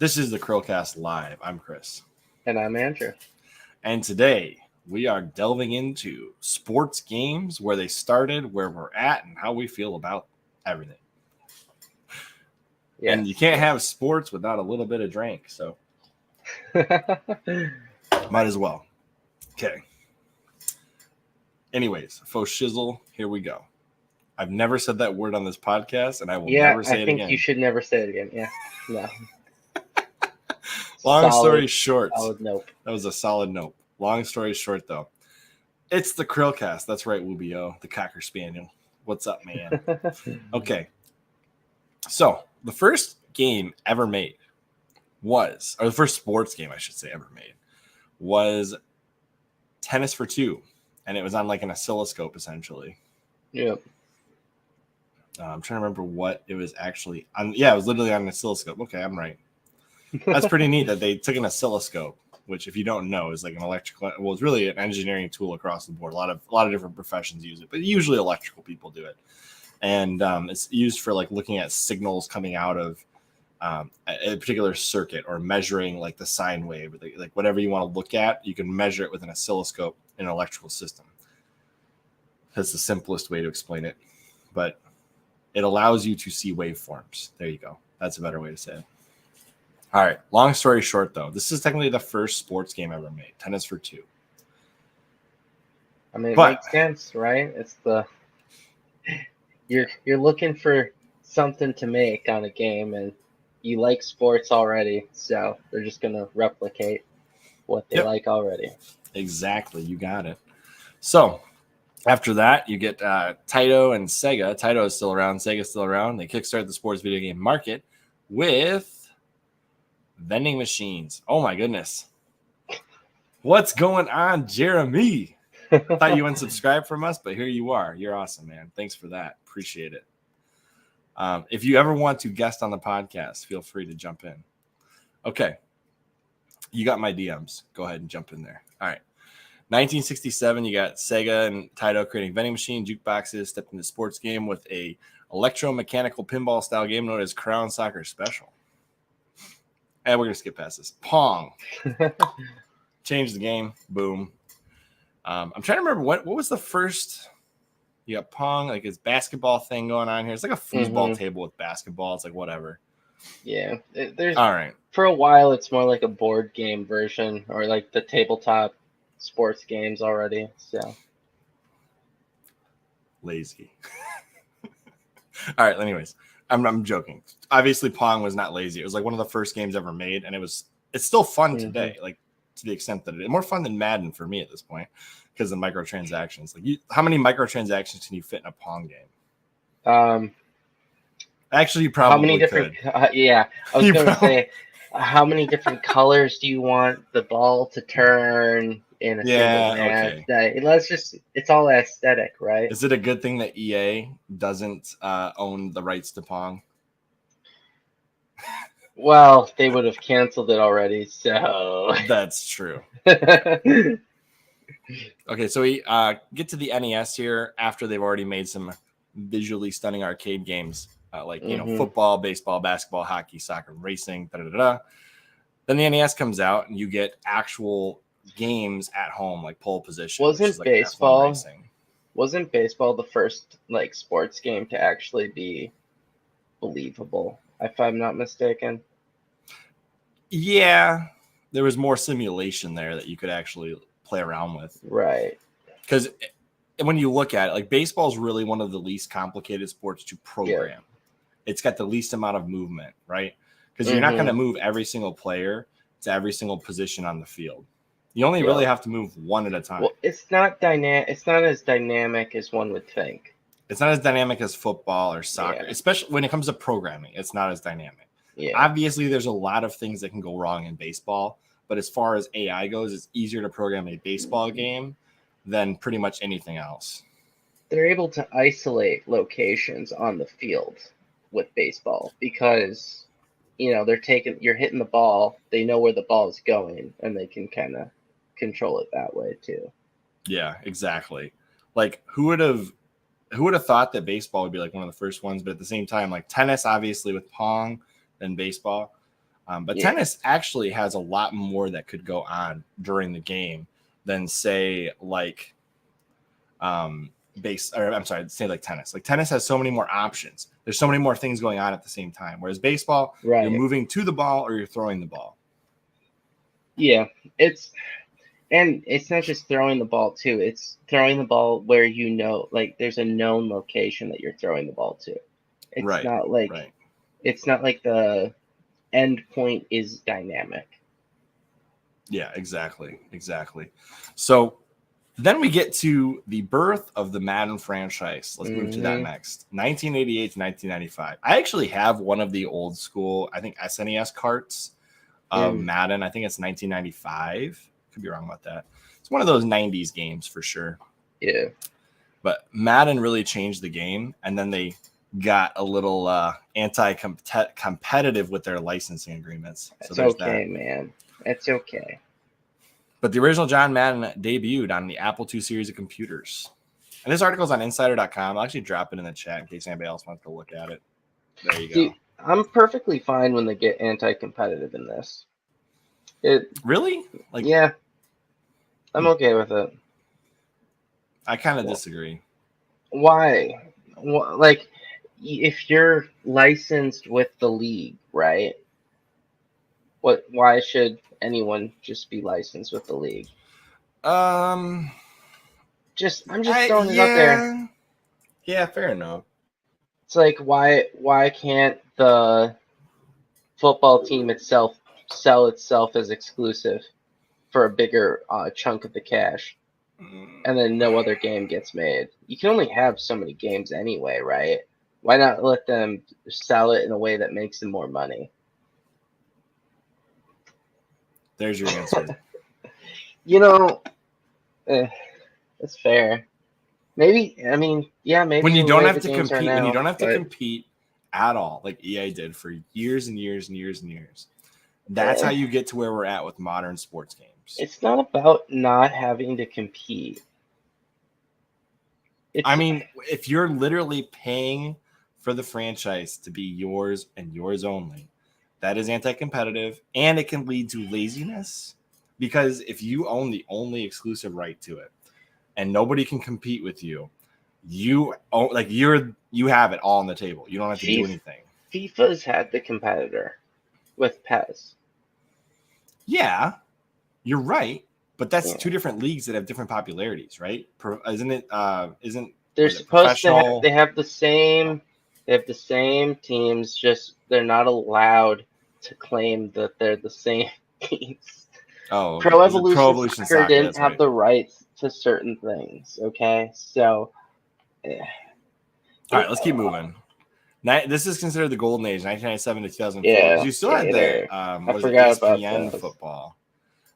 This is the CHRILLCAST Live. I'm Chris. And I'm Andrew. And today we are delving into sports games, where they started, where we're at, and how we feel about everything. Yes, and you can't have sports without a little bit of drink, so might as well. Okay. Anyways, faux shizzle, here we go. I've never said that word on this podcast, and I will never say it again. I think you should never say it again. Yeah, no. Long story short, nope. That was a solid nope. Long story short, though, it's the CHRILLCAST. That's right, Wubio, the Cocker Spaniel. What's up, man? Okay. So the first game ever made was, or the first sports game I should say ever made, was Tennis for Two, and it was on like an oscilloscope essentially. Yep. I'm trying to remember what it was actually on. Yeah, it was literally on an oscilloscope. Okay, I'm right. That's pretty neat that they took an oscilloscope, which, if you don't know, is like an electrical. Well, it's really an engineering tool across the board. A lot of different professions use it, but usually electrical people do it. And it's used for like looking at signals coming out of a particular circuit, or measuring like the sine wave, like whatever you want to look at, you can measure it with an oscilloscope in an electrical system. That's the simplest way to explain it, but it allows you to see waveforms. There you go. That's a better way to say it. All right. Long story short, though, this is technically the first sports game ever made, Tennis for Two. I mean, it makes sense, right? It's the you're looking for something to make on a game, and you like sports already, so they're just gonna replicate what they like already. Exactly. You got it. So after that, you get Taito and Sega. Taito is still around. Sega's still around. They kickstart the sports video game market with vending machines. Oh my goodness. What's going on, Jeremy? I thought you unsubscribed from us, but here you are. You're awesome, man. Thanks for that. Appreciate it. If you ever want to guest on the podcast, feel free to jump in. Okay. You got my DMs. Go ahead and jump in there. All right. 1967, you got Sega and Taito creating vending machine jukeboxes, stepped into sports game with a electromechanical pinball style game known as Crown Soccer Special. And we're going to skip past this. Pong. Change the game. Boom. I'm trying to remember what was the first. You got Pong, like his basketball thing going on here. It's like a foosball table with basketball. It's like whatever. Yeah. There's all right. For a while, it's more like a board game version, or like the tabletop sports games already. So lazy. All right. Anyways, I'm joking. Obviously, Pong was not lazy. It was like one of the first games ever made, and it's still fun today. Like, to the extent that it's more fun than Madden for me at this point, because of microtransactions. Like, how many microtransactions can you fit in a Pong game? Actually, you probably how many different? Yeah, I was going to say, how many different colors do you want the ball to turn in a single match? Okay. It's all aesthetic, right? Is it a good thing that EA doesn't own the rights to Pong? Well, they would have canceled it already, so that's true. Okay, so we get to the NES here after they've already made some visually stunning arcade games, like football, baseball, basketball, hockey, soccer, racing, Then the NES comes out, and you get actual games at home, like pole position. Wasn't baseball the first like sports game to actually be believable, if I'm not mistaken? Yeah, there was more simulation there that you could actually play around with. Right. Because when you look at it, like, baseball is really one of the least complicated sports to program. Yeah. It's got the least amount of movement, right? Because you're not going to move every single player to every single position on the field. You only really have to move one at a time. Well, it's not dynamic. It's not as dynamic as one would think. It's not as dynamic as football or soccer, especially when it comes to programming. It's not as dynamic. Yeah. Obviously, there's a lot of things that can go wrong in baseball, but as far as AI goes, it's easier to program a baseball game than pretty much anything else. They're able to isolate locations on the field with baseball because, you're hitting the ball, they know where the ball is going, and they can kind of control it that way too. Yeah, exactly. Like, who would have thought that baseball would be like one of the first ones? But at the same time, like tennis, obviously with Pong, then baseball. But tennis actually has a lot more that could go on during the game than say like say like tennis. Like tennis has so many more options. There's so many more things going on at the same time. Whereas baseball, you're moving to the ball or you're throwing the ball. Yeah, it's not just throwing the ball too. It's throwing the ball where like there's a known location that you're throwing the ball to. It's not like it's not like the end point is dynamic. Yeah, exactly. So then we get to the birth of the Madden franchise. Let's move to that next. 1988 to 1995. I actually have one of the old school, I think SNES carts of Madden. I think it's 1995. Could be wrong about that. It's one of those 90s games for sure. Yeah. But Madden really changed the game, and then they got a little anti-competitive with their licensing agreements. That's okay, man. That's okay. But the original John Madden debuted on the Apple II series of computers. And this article is on insider.com. I'll actually drop it in the chat in case anybody else wants to look at it. There you go. Dude, I'm perfectly fine when they get anti-competitive in this. Really? Yeah. I'm okay with it. I kind of disagree. Why? Like, if you're licensed with the league, right? Why should anyone just be licensed with the league? I'm just throwing it out there. Yeah, fair enough. It's like why can't the football team itself sell itself as exclusive for a bigger chunk of the cash, and then no other game gets made? You can only have so many games anyway, right? Why not let them sell it in a way that makes them more money? There's your answer. That's fair. Maybe maybe when you don't have to compete, compete at all, like EA did for years and years and years and years. That's how you get to where we're at with modern sports games. It's not about not having to compete. If you're literally paying for the franchise to be yours and yours only, that is anti-competitive, and it can lead to laziness, because if you own the only exclusive right to it and nobody can compete with you, you have it all on the table. You don't have to do anything. FIFA's had the competitor with PES. Yeah, you're right, but that's two different leagues that have different popularities, right? Isn't it? They're supposed to have the same. They have the same teams, just they're not allowed to claim that they're the same teams. Oh, Pro Evolution Soccer didn't have the rights to certain things. Okay, so. All right, let's keep moving. This is considered the golden age, 1997 to 2004. Yeah, you still had the ESPN football.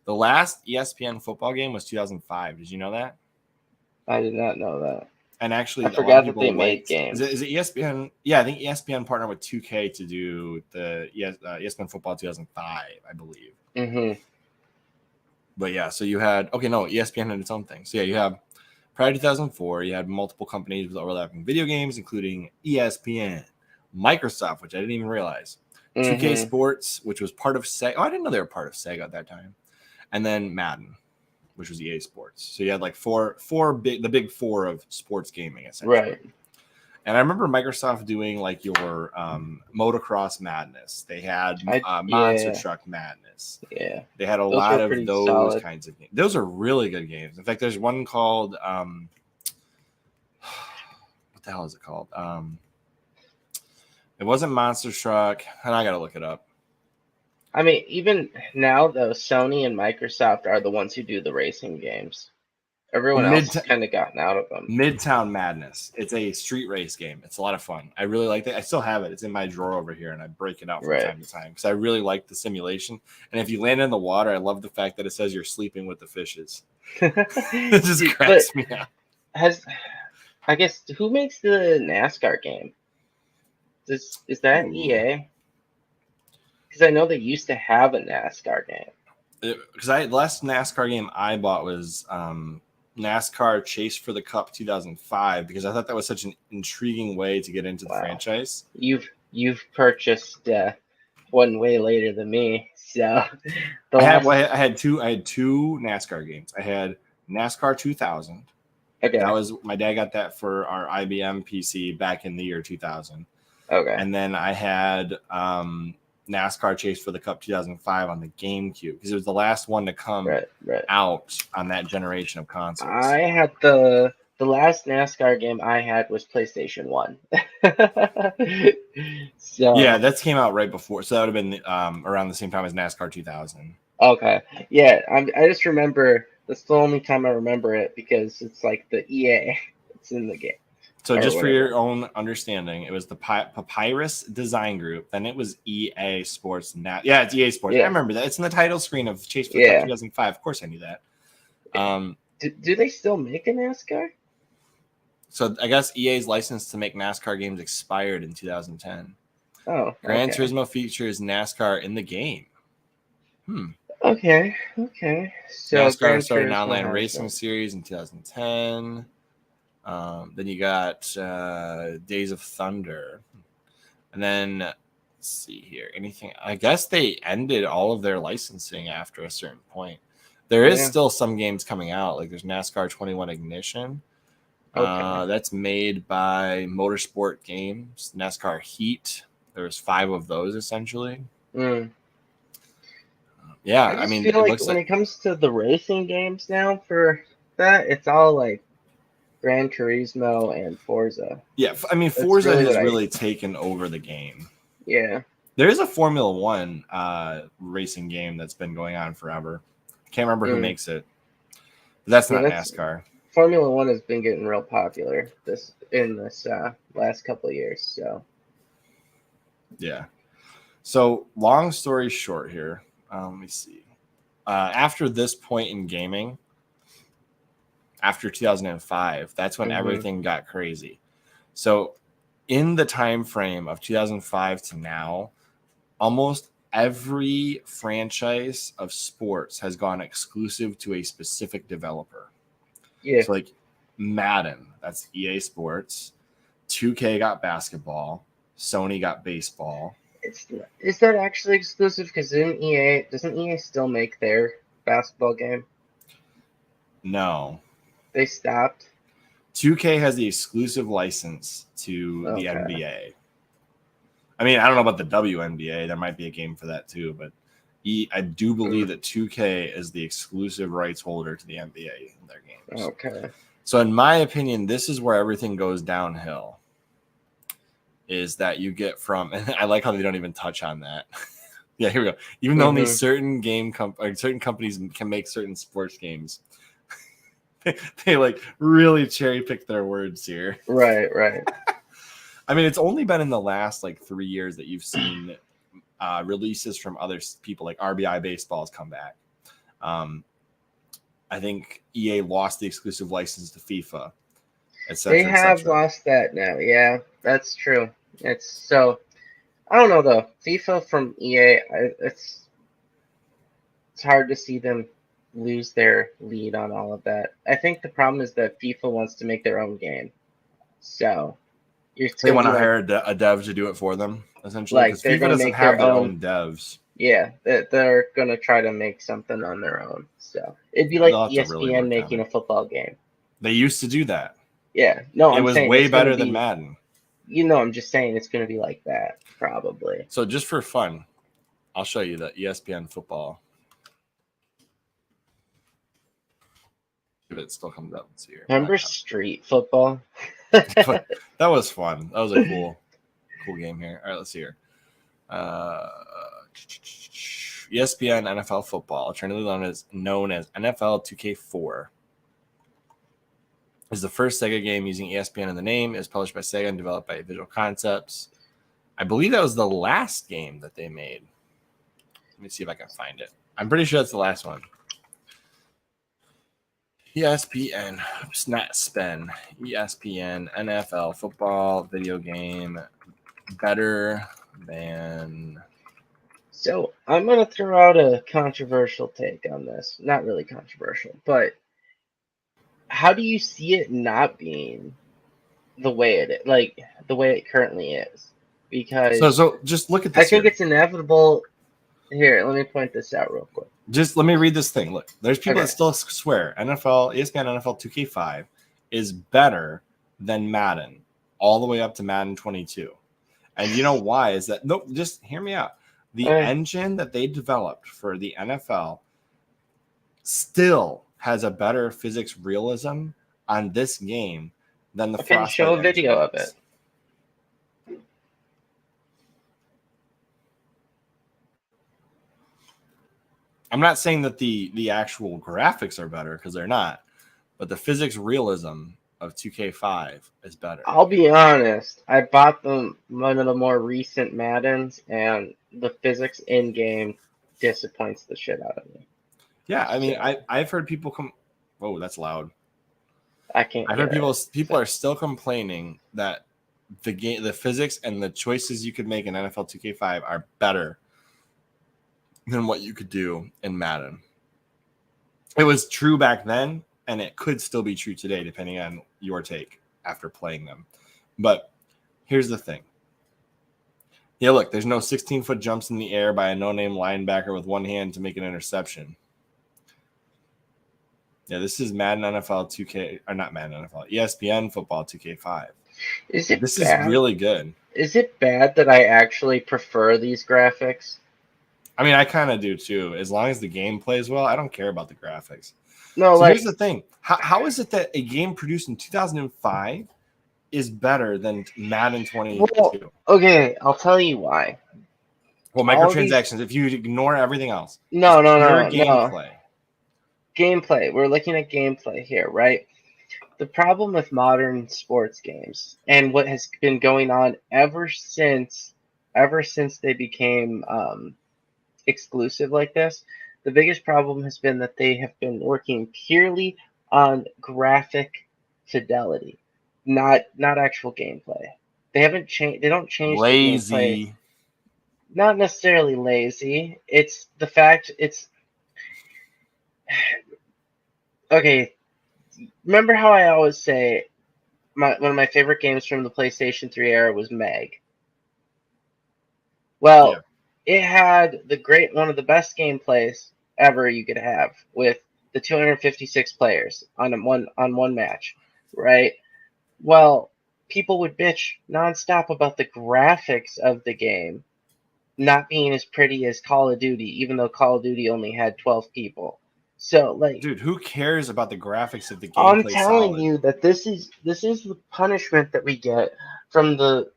The last ESPN football game was 2005. Did you know that? I did not know that. And actually, I forgot that they made games. Is it ESPN? Yeah, I think ESPN partnered with 2K to do the ESPN Football 2005, I believe. Mm-hmm. But yeah, so you had ESPN had its own thing. So yeah, you have prior to 2004, you had multiple companies with overlapping video games, including ESPN, Microsoft, which I didn't even realize, 2K Sports, which was part of Sega. Oh, I didn't know they were part of Sega at that time, and then Madden, which was EA Sports. So you had like the big four of sports gaming, essentially. Right. And I remember Microsoft doing like your Motocross Madness. They had Monster Truck Madness. Yeah. They had a lot of those kinds of games. Those are really good games. In fact, there's one called what the hell is it called? It wasn't Monster Truck, and I gotta look it up. I mean, even now, though, Sony and Microsoft are the ones who do the racing games. Everyone else has kind of gotten out of them. Midtown Madness. It's a street race game. It's a lot of fun. I really like it. I still have it. It's in my drawer over here, and I break it out from time to time because I really like the simulation. And if you land in the water, I love the fact that it says you're sleeping with the fishes. It just cracks me up. I guess, who makes the NASCAR game? Is that EA? Because I know they used to have a NASCAR game. Because the last NASCAR game I bought was NASCAR Chase for the Cup 2005, because I thought that was such an intriguing way to get into the franchise. You've purchased one way later than me. So the I had two NASCAR games. I had NASCAR 2000. Okay. That was my dad got that for our IBM PC back in the year 2000. Okay. And then I had NASCAR Chase for the Cup 2005 on the GameCube because it was the last one to come out on that generation of consoles. I had the last NASCAR game I had was PlayStation 1. So yeah, that came out right before. So that would have been around the same time as NASCAR 2000. Okay. Yeah, I just remember that's the only time I remember it because it's like the EA. It's in the game. So just for your own understanding, it was the Papyrus Design Group. Then it was EA Sports. Yeah, it's EA Sports. Yeah. I remember that. It's in the title screen of Chase for the Cup 2005. Of course I knew that. Do they still make a NASCAR? So I guess EA's license to make NASCAR games expired in 2010. Oh, Gran Turismo features NASCAR in the game. Okay. So NASCAR started an online racing series in 2010. Then you got Days of Thunder. And then, let's see here. Anything? I guess they ended all of their licensing after a certain point. There is still some games coming out. Like there's NASCAR 21 Ignition. That's made by Motorsport Games. NASCAR Heat. There's 5 of those essentially. Yeah, I mean, feel like when it comes to the racing games now for that, it's all like Gran Turismo and Forza. Yeah, I mean, Forza has really taken over the game. Yeah. There is a Formula One racing game that's been going on forever. I can't remember who makes it. But that's not NASCAR. Formula One has been getting real popular in this last couple of years. So. Yeah. So long story short here. Let me see. After this point in gaming, after 2005, that's when everything got crazy. So in the time frame of 2005 to now, almost every franchise of sports has gone exclusive to a specific developer. Yeah. So like Madden, that's EA Sports. 2K got basketball. Sony got baseball. Is that actually exclusive? Because doesn't EA still make their basketball game? No. They stopped? 2K has the exclusive license to the NBA. I mean, I don't know about the WNBA. There might be a game for that too, but I do believe that 2K is the exclusive rights holder to the NBA in their games. Okay. So in my opinion, this is where everything goes downhill. Is that you get from, and I like how they don't even touch on that. Yeah, here we go. Even though only certain certain companies can make certain sports games, they like really cherry pick their words here. Right. I mean, it's only been in the last like 3 years that you've seen releases from other people, like RBI Baseball's come back. I think EA lost the exclusive license to FIFA. They have lost that now. Yeah, that's true. It's so I don't know though. FIFA from EA, it's hard to see them lose their lead on all of that. I think the problem is that FIFA wants to make their own game, so they want to hire a dev to do it for them, essentially. Because FIFA doesn't have their own devs. Yeah, they're gonna try to make something on their own. So it'd be like ESPN making a football game. They used to do that. Yeah, no, it was way better than Madden. I'm just saying it's going to be like that, probably. So just for fun, I'll show you the ESPN football. If it still comes up, let's see here. Remember Street Football? That was fun. That was a cool game here. All right, let's see here. ESPN NFL Football, alternatively known as NFL 2K4. Is the first Sega game using ESPN in the name. It was published by Sega and developed by Visual Concepts. I believe that was the last game that they made. Let me see if I can find it. I'm pretty sure that's the last one. ESPN, not Spen. ESPN, NFL, football, video game, better than... So I'm going to throw out a controversial take on this. Not really controversial, but how do you see it not being the way it currently is? because So just look at I this think here. it's inevitable. Here, let me point this out real quick. Just let me read this thing. Look, there's people Okay. that still swear ESPN NFL 2K5 is better than Madden, all the way up to Madden 22. And you know why? Is that nope? Just hear me out. The engine that they developed for the NFL still has a better physics realism on this game than the I can Frostbite show a video of engine. it. I'm not saying that the actual graphics are better, because they're not, but the physics realism of 2K5 is better. I'll be honest. I bought one of the more recent Maddens, and the physics in game disappoints the shit out of me. Yeah, I mean, So, I've heard people come. Oh, that's loud. I can't. I've heard people are still complaining that the physics and the choices you could make in NFL 2K5 are better than what you could do in Madden. It was true back then, and it could still be true today, depending on your take after playing them. But here's the thing. Yeah, look, there's no 16-foot jumps in the air by a no-name linebacker with one hand to make an interception. Yeah, this is Madden NFL 2K, or not Madden NFL, ESPN Football 2K5. Is it This bad? is really good. Is it bad that I actually prefer these graphics? I mean, I kind of do too. As long as the game plays well, I don't care about the graphics. No, So like, here's the thing. How is it that a game produced in 2005 is better than Madden 22? well, okay, I'll tell you why. Well, microtransactions, if you ignore everything else. No, Pure gameplay. Gameplay. We're looking at gameplay here, right? The problem with modern sports games and what has been going on ever since they became exclusive like this, the biggest problem has been that they have been working purely on graphic fidelity, not actual gameplay. They haven't changed. They don't change the gameplay. Not necessarily lazy. It's the fact. It's okay. Remember how I always say one of my favorite games from the PlayStation 3 era was Meg. Well, It had one of the best gameplays ever you could have, with the 256 players on one match, right? Well, people would bitch nonstop about the graphics of the game not being as pretty as Call of Duty, even though Call of Duty only had 12 people. So, like, dude, who cares about the graphics of the game? I'm telling you that this is the punishment that we get from the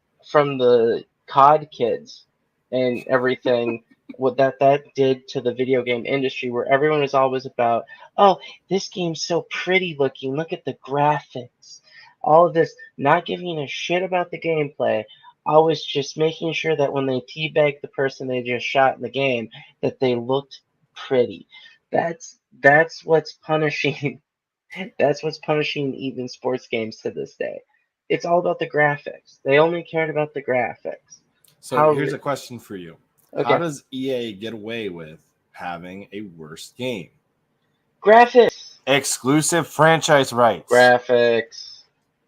COD kids and everything. What that did to the video game industry, where everyone is always about, oh, this game's so pretty looking. Look at the graphics. All of this, not giving a shit about the gameplay. Always just making sure that when they teabag the person they just shot in the game, that they looked pretty. That's what's punishing. That's what's punishing even sports games to this day. It's all about the graphics. They only cared about the graphics. So here's a question for you. Okay. How does EA get away with having a worse game? Graphics. Exclusive franchise rights. Graphics.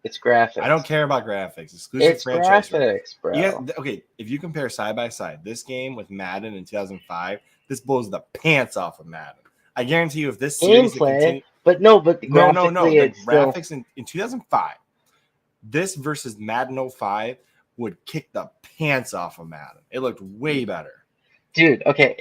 It's graphics. I don't care about graphics. Exclusive franchise rights, bro. Yeah, okay, if you compare side by side this game with Madden in 2005, this blows the pants off of Madden. I guarantee you, if this series gameplay, but no, the graphics in 2005, this versus Madden 05 would kick the pants off of Madden. It looked way better. Dude, okay,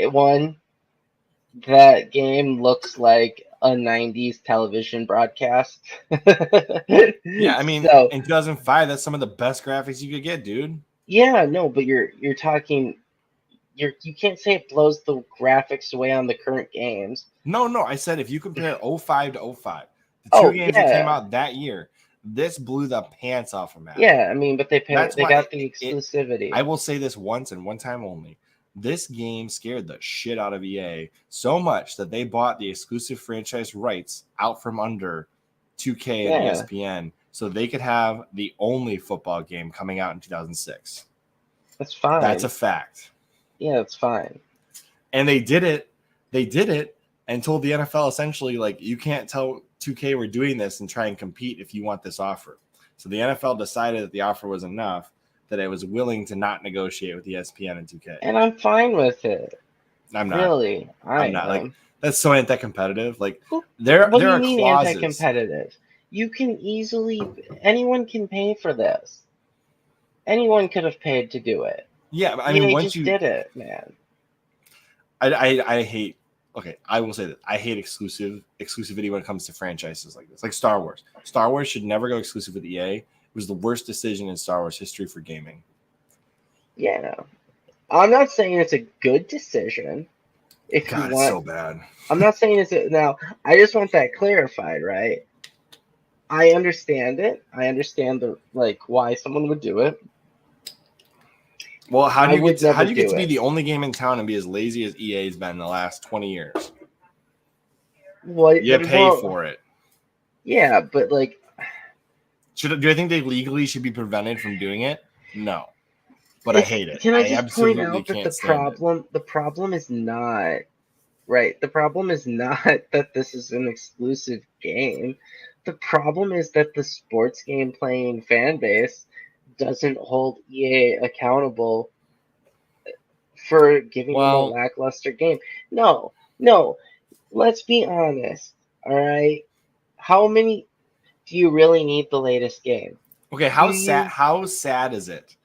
that game looks like a 90s television broadcast. Yeah, I mean, in 2005, that's some of the best graphics you could get, dude. Yeah, no, but you're talking, you can't say it blows the graphics away on the current games. No, I said if you compare 05 to 05, the two games that came out that year, this blew the pants off of Madden. Yeah, I mean, but they got the exclusivity. I will say this once and one time only. This game scared the shit out of EA so much that they bought the exclusive franchise rights out from under 2K and ESPN so they could have the only football game coming out in 2006. That's fine. That's a fact. Yeah, that's fine. And they did it. They did it and told the NFL essentially, like, you can't tell 2K we're doing this and try and compete if you want this offer. So the NFL decided that the offer was enough that it was willing to not negotiate with ESPN and 2K. And I'm fine with it. I'm not. Really, I'm not. Like, that's so anti-competitive. Like, there What do you are mean clauses. anti-competitive? You can anyone can pay for this. Anyone could have paid to do it. Yeah, I mean, once you did it, man. I hate. Okay, I will say that I hate exclusivity when it comes to franchises like this, like Star Wars. Star Wars should never go exclusive with EA. It was the worst decision in Star Wars history for gaming. Yeah, no. I'm not saying it's a good decision. If God, you want, it's so bad. I'm not saying now. I just want that clarified, right? I understand it. I understand why someone would do it. Well, how do you get to be the only game in town and be as lazy as EA's been in the last 20 years? You pay for it. Yeah, but like, do I think they legally should be prevented from doing it? No, but I hate it. Can I just point out that the problem is not right. The problem is not that this is an exclusive game. The problem is that the sports game playing fan base doesn't hold EA accountable for giving them a lackluster game. No. Let's be honest. All right. How many do you really need the latest game? Okay, how sad is it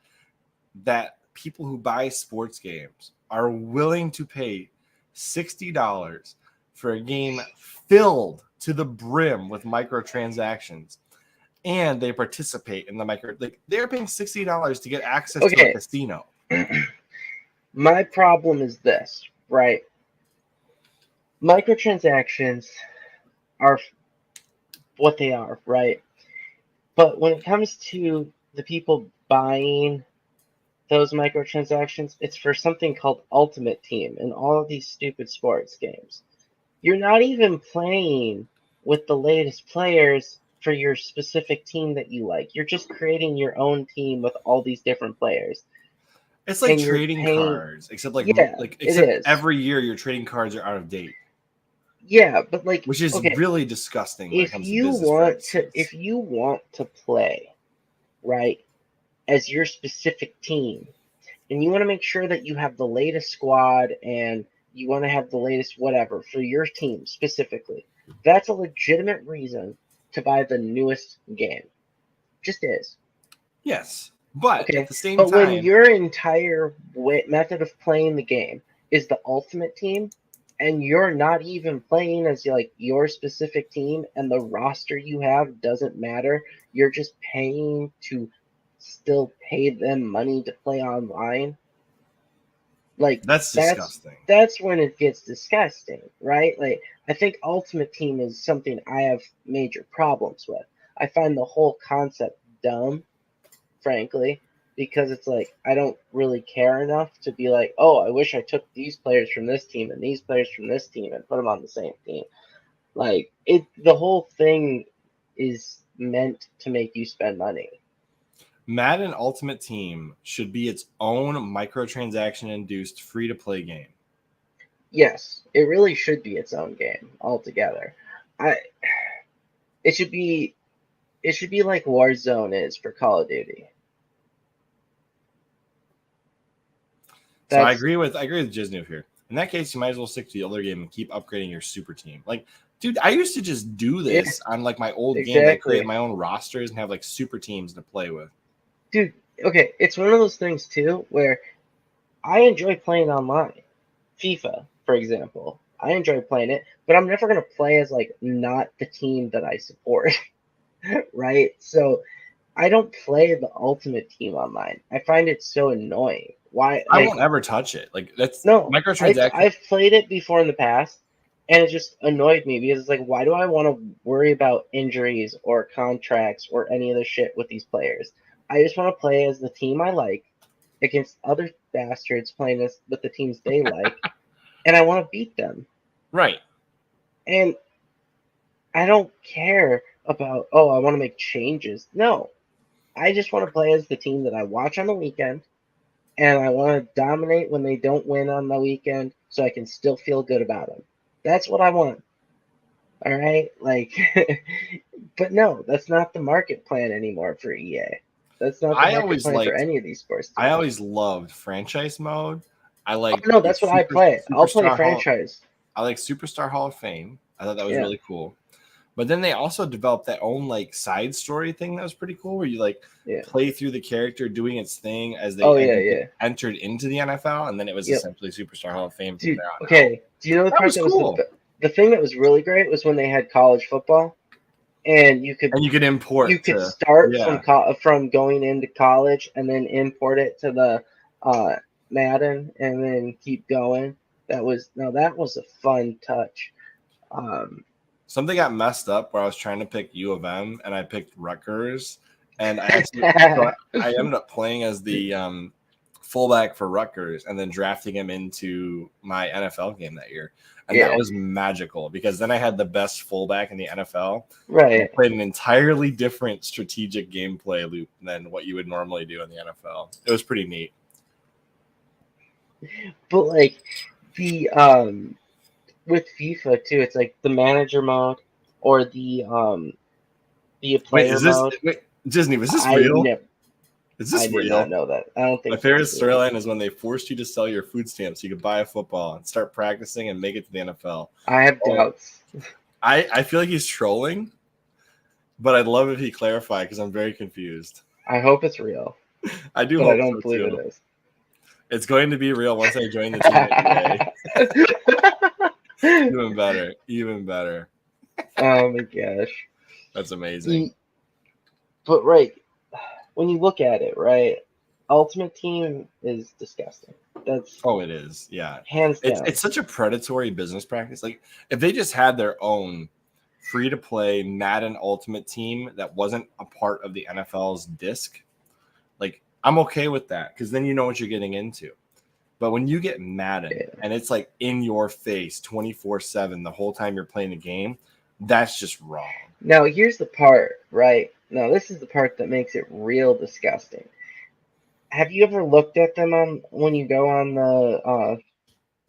that people who buy sports games are willing to pay $60 for a game filled to the brim with microtransactions, and they participate in the they're paying $60 to get access to a casino. My problem is this, right? Microtransactions are what they are, right? But when it comes to the people buying those microtransactions, it's for something called Ultimate Team and all of these stupid sports games. You're not even playing with the latest players for your specific team that you like. You're just creating your own team with all these different players. It's like trading cards, except every year your trading cards are out of date. Yeah, but which is really disgusting. If you want to play, right, as your specific team, and you want to make sure that you have the latest squad and you want to have the latest whatever for your team specifically, that's a legitimate reason to buy the newest game. Just is. Yes, but at the same time, when your entire method of playing the game is the Ultimate Team, and you're not even playing as your specific team, and the roster you have doesn't matter, you're just paying to still pay them money to play online. That's disgusting. That's when it gets disgusting, right? I think Ultimate Team is something I have major problems with. I find the whole concept dumb, frankly, because it's I don't really care enough to be oh, I wish I took these players from this team and these players from this team and put them on the same team. The whole thing is meant to make you spend money. Madden Ultimate Team should be its own microtransaction-induced free-to-play game. Yes, it really should be its own game altogether. It should be like Warzone is for Call of Duty. So I agree with Jiznu here. In that case, you might as well stick to the older game and keep upgrading your super team. Dude, I used to just do this on my old game. I create my own rosters and have super teams to play with. Dude, okay, it's one of those things too where I enjoy playing online. FIFA, for example, I enjoy playing it, but I'm never gonna play as not the team that I support, right? So I don't play the Ultimate Team online. I find it so annoying. Why? I won't ever touch it. That's microtransactions. I've played it before in the past, and it just annoyed me because it's why do I want to worry about injuries or contracts or any of the shit with these players? I just want to play as the team I like against other bastards playing with the teams they like, and I want to beat them. Right. And I don't care about, I want to make changes. No. I just want to play as the team that I watch on the weekend, and I want to dominate when they don't win on the weekend so I can still feel good about them. That's what I want. All right? But no, that's not the market plan anymore for EA. That's not the market plan for any of these sports. I always loved franchise mode. I like no, that's what I play. I'll play franchise. I like Superstar Hall of Fame. I thought that was really cool. But then they also developed that own like side story thing that was pretty cool, where you like play through the character doing its thing as they entered into the NFL, and then it was essentially Superstar Hall of Fame. Dude, okay, do you know the part that was cool? The thing that was really great was when they had college football, and you could import. You could start from going into college and then import it to the Madden and then keep going. That was a fun touch. Something got messed up where I was trying to pick U of M and I picked Rutgers, and I ended up playing as the fullback for Rutgers and then drafting him into my NFL game that year. And that was magical because then I had the best fullback in the NFL. Right. I played an entirely different strategic gameplay loop than what you would normally do in the NFL. It was pretty neat. But like the with FIFA too, it's like the manager mode or the player mode. Disney, was this real? Is this real? I did not know that. I don't think my favorite storyline is when they forced you to sell your food stamps so you could buy a football and start practicing and make it to the NFL. I have doubts. I feel like he's trolling, but I'd love if he clarified because I'm very confused. I hope it's real. I do, but hope I don't believe it is. It's going to be real once I join the team today. Even better. Oh my gosh, that's amazing. But when you look at it, right, Ultimate Team is disgusting. It is, yeah, hands down. It's such a predatory business practice. Like if they just had their own free-to-play Madden Ultimate Team that wasn't a part of the NFL's disc, like I'm okay with that because then you know what you're getting into. But when you get Madden and it's like in your face 24/7 the whole time you're playing the game, that's just wrong. Now, here's the part, right? Now, this is the part that makes it real disgusting. Have you ever looked at them when you go on the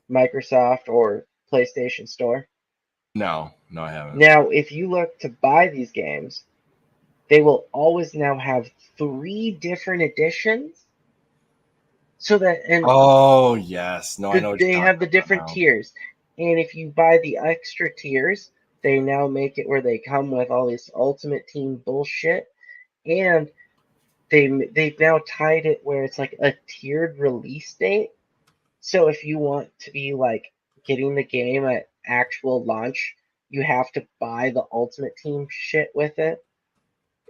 Microsoft or PlayStation Store? No, I haven't. Now, if you look to buy these games, they will always now have 3 different editions. So that yes, no, I know. They have the different tiers, and if you buy the extra tiers, they now make it where they come with all this Ultimate Team bullshit, and they've now tied it where it's like a tiered release date. So if you want to be like getting the game at actual launch, you have to buy the Ultimate Team shit with it.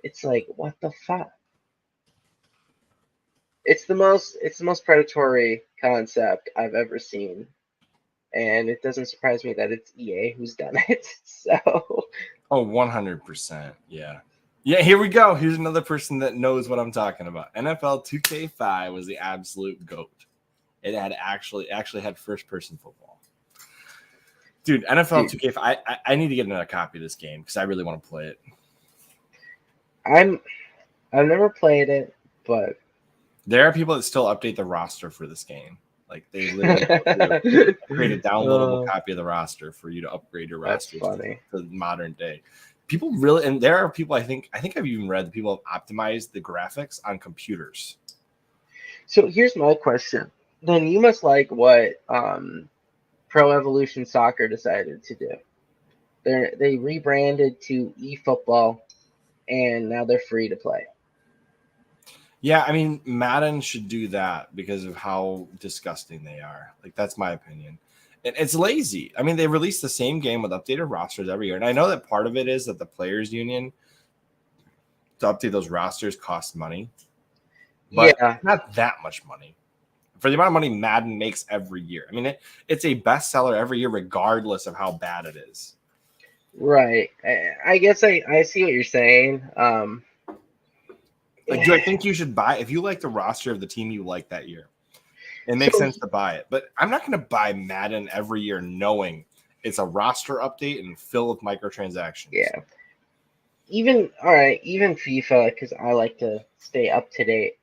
It's like, what the fuck? It's the most predatory concept I've ever seen, and it doesn't surprise me that it's EA who's done it. So, 100%, yeah. Here we go. Here's another person that knows what I'm talking about. NFL 2K5 was the absolute goat. It had actually had first-person football. Dude, NFL 2K5. I need to get another copy of this game because I really want to play it. I've never played it, but there are people that still update the roster for this game. Like they literally create a downloadable copy of the roster for you to upgrade your roster to the modern day. People really, and there are people I think I've even read that people have optimized the graphics on computers. So here's my question. Then you must like what Pro Evolution Soccer decided to do. They rebranded to eFootball, and now they're free to play. Yeah, I mean, Madden should do that because of how disgusting they are. Like, that's my opinion. It's lazy. I mean, they release the same game with updated rosters every year. And I know that part of it is that the Players Union to update those rosters costs money. But not that much money. For the amount of money Madden makes every year. I mean, it's a bestseller every year regardless of how bad it is. Right. I guess I see what you're saying. Do I think you should buy if you like the roster of the team you like that year? It makes sense to buy it, but I'm not going to buy Madden every year knowing it's a roster update and filled with microtransactions. Yeah. Even FIFA, because I like to stay up to date.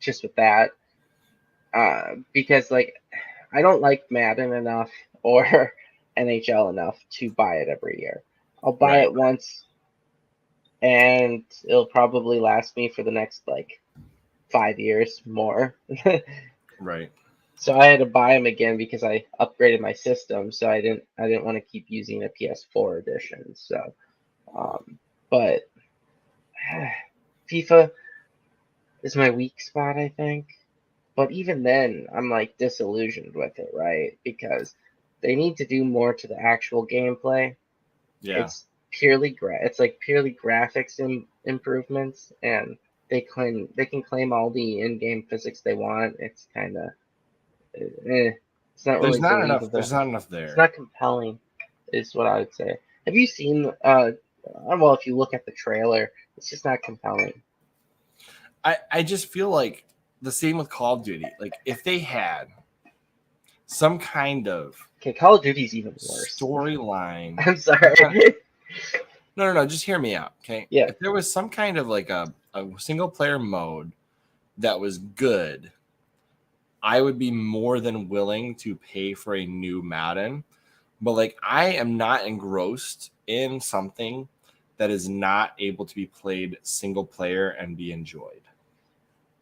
Just with that, because like I don't like Madden enough or NHL enough to buy it every year. I'll buy it once and it'll probably last me for the next like 5 years more. Right. So I had to buy them again because I upgraded my system. So I didn't want to keep using a PS4 edition. So, but FIFA is my weak spot, I think. But even then, I'm like disillusioned with it, right? Because they need to do more to the actual gameplay. Yeah. It's it's like purely graphics improvements, and they can claim all the in-game physics they want. It's kind of it's not There's really not enough. believable. There's not enough It's there. not compelling, is what I would say. Have you seen? Well, if you look at the trailer, it's just not compelling. I just feel like the same with Call of Duty. Like if they had some kind of Okay, Call of Duty's even worse. storyline. I'm sorry. No. Just hear me out, okay? Yeah. If there was some kind of like a single player mode that was good, I would be more than willing to pay for a new Madden. But like I am not engrossed in something that is not able to be played single player and be enjoyed.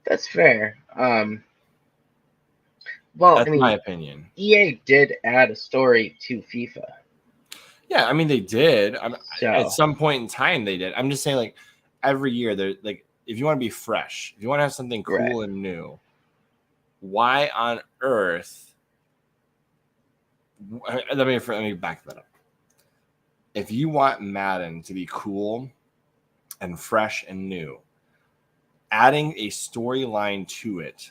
That's fair. Well, I That's my mean, opinion. EA did add a story to FIFA. Yeah, I mean they did. At So, some point in time they did. I'm just saying, like every year they're like, if you want to be fresh, if you want to have something right. cool and new, why on earth? Let me back that up. If you want Madden to be cool and fresh and new, adding a storyline to it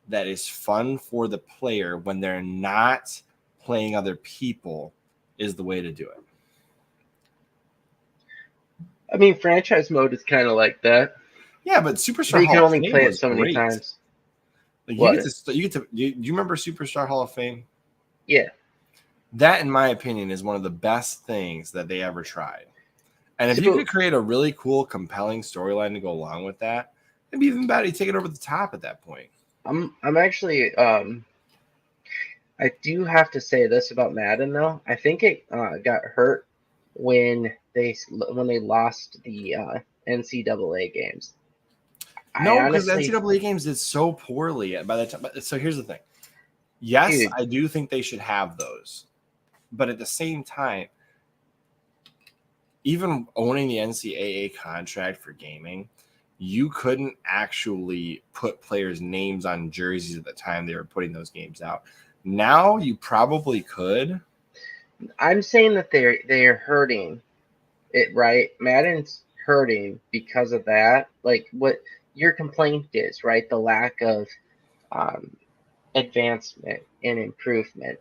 that is fun for the player when they're not playing other people is the way to do it. I mean, franchise mode is kind of like that. Yeah, but But Superstar you can Hall of only Fame play it was so many great. times. Like What? you get to. Do you remember Superstar Hall of Fame? Yeah. That, in my opinion, is one of the best things that they ever tried. And if you So, could create a really cool, compelling storyline to go along with that, it'd be even better. You take it over the top at that point. I'm actually I do have to say this about Madden though. I think it got hurt when they lost the NCAA games. I No, because honestly, NCAA games did so poorly by the time. So here's the thing. Yes, dude, I do think they should have those, but at the same time, even owning the NCAA contract for gaming, you couldn't actually put players' names on jerseys at the time they were putting those games out. Now you probably could. I'm saying that they're hurting it, right? Madden's hurting because of that. Like what your complaint is, right? The lack of um, advancement and improvement.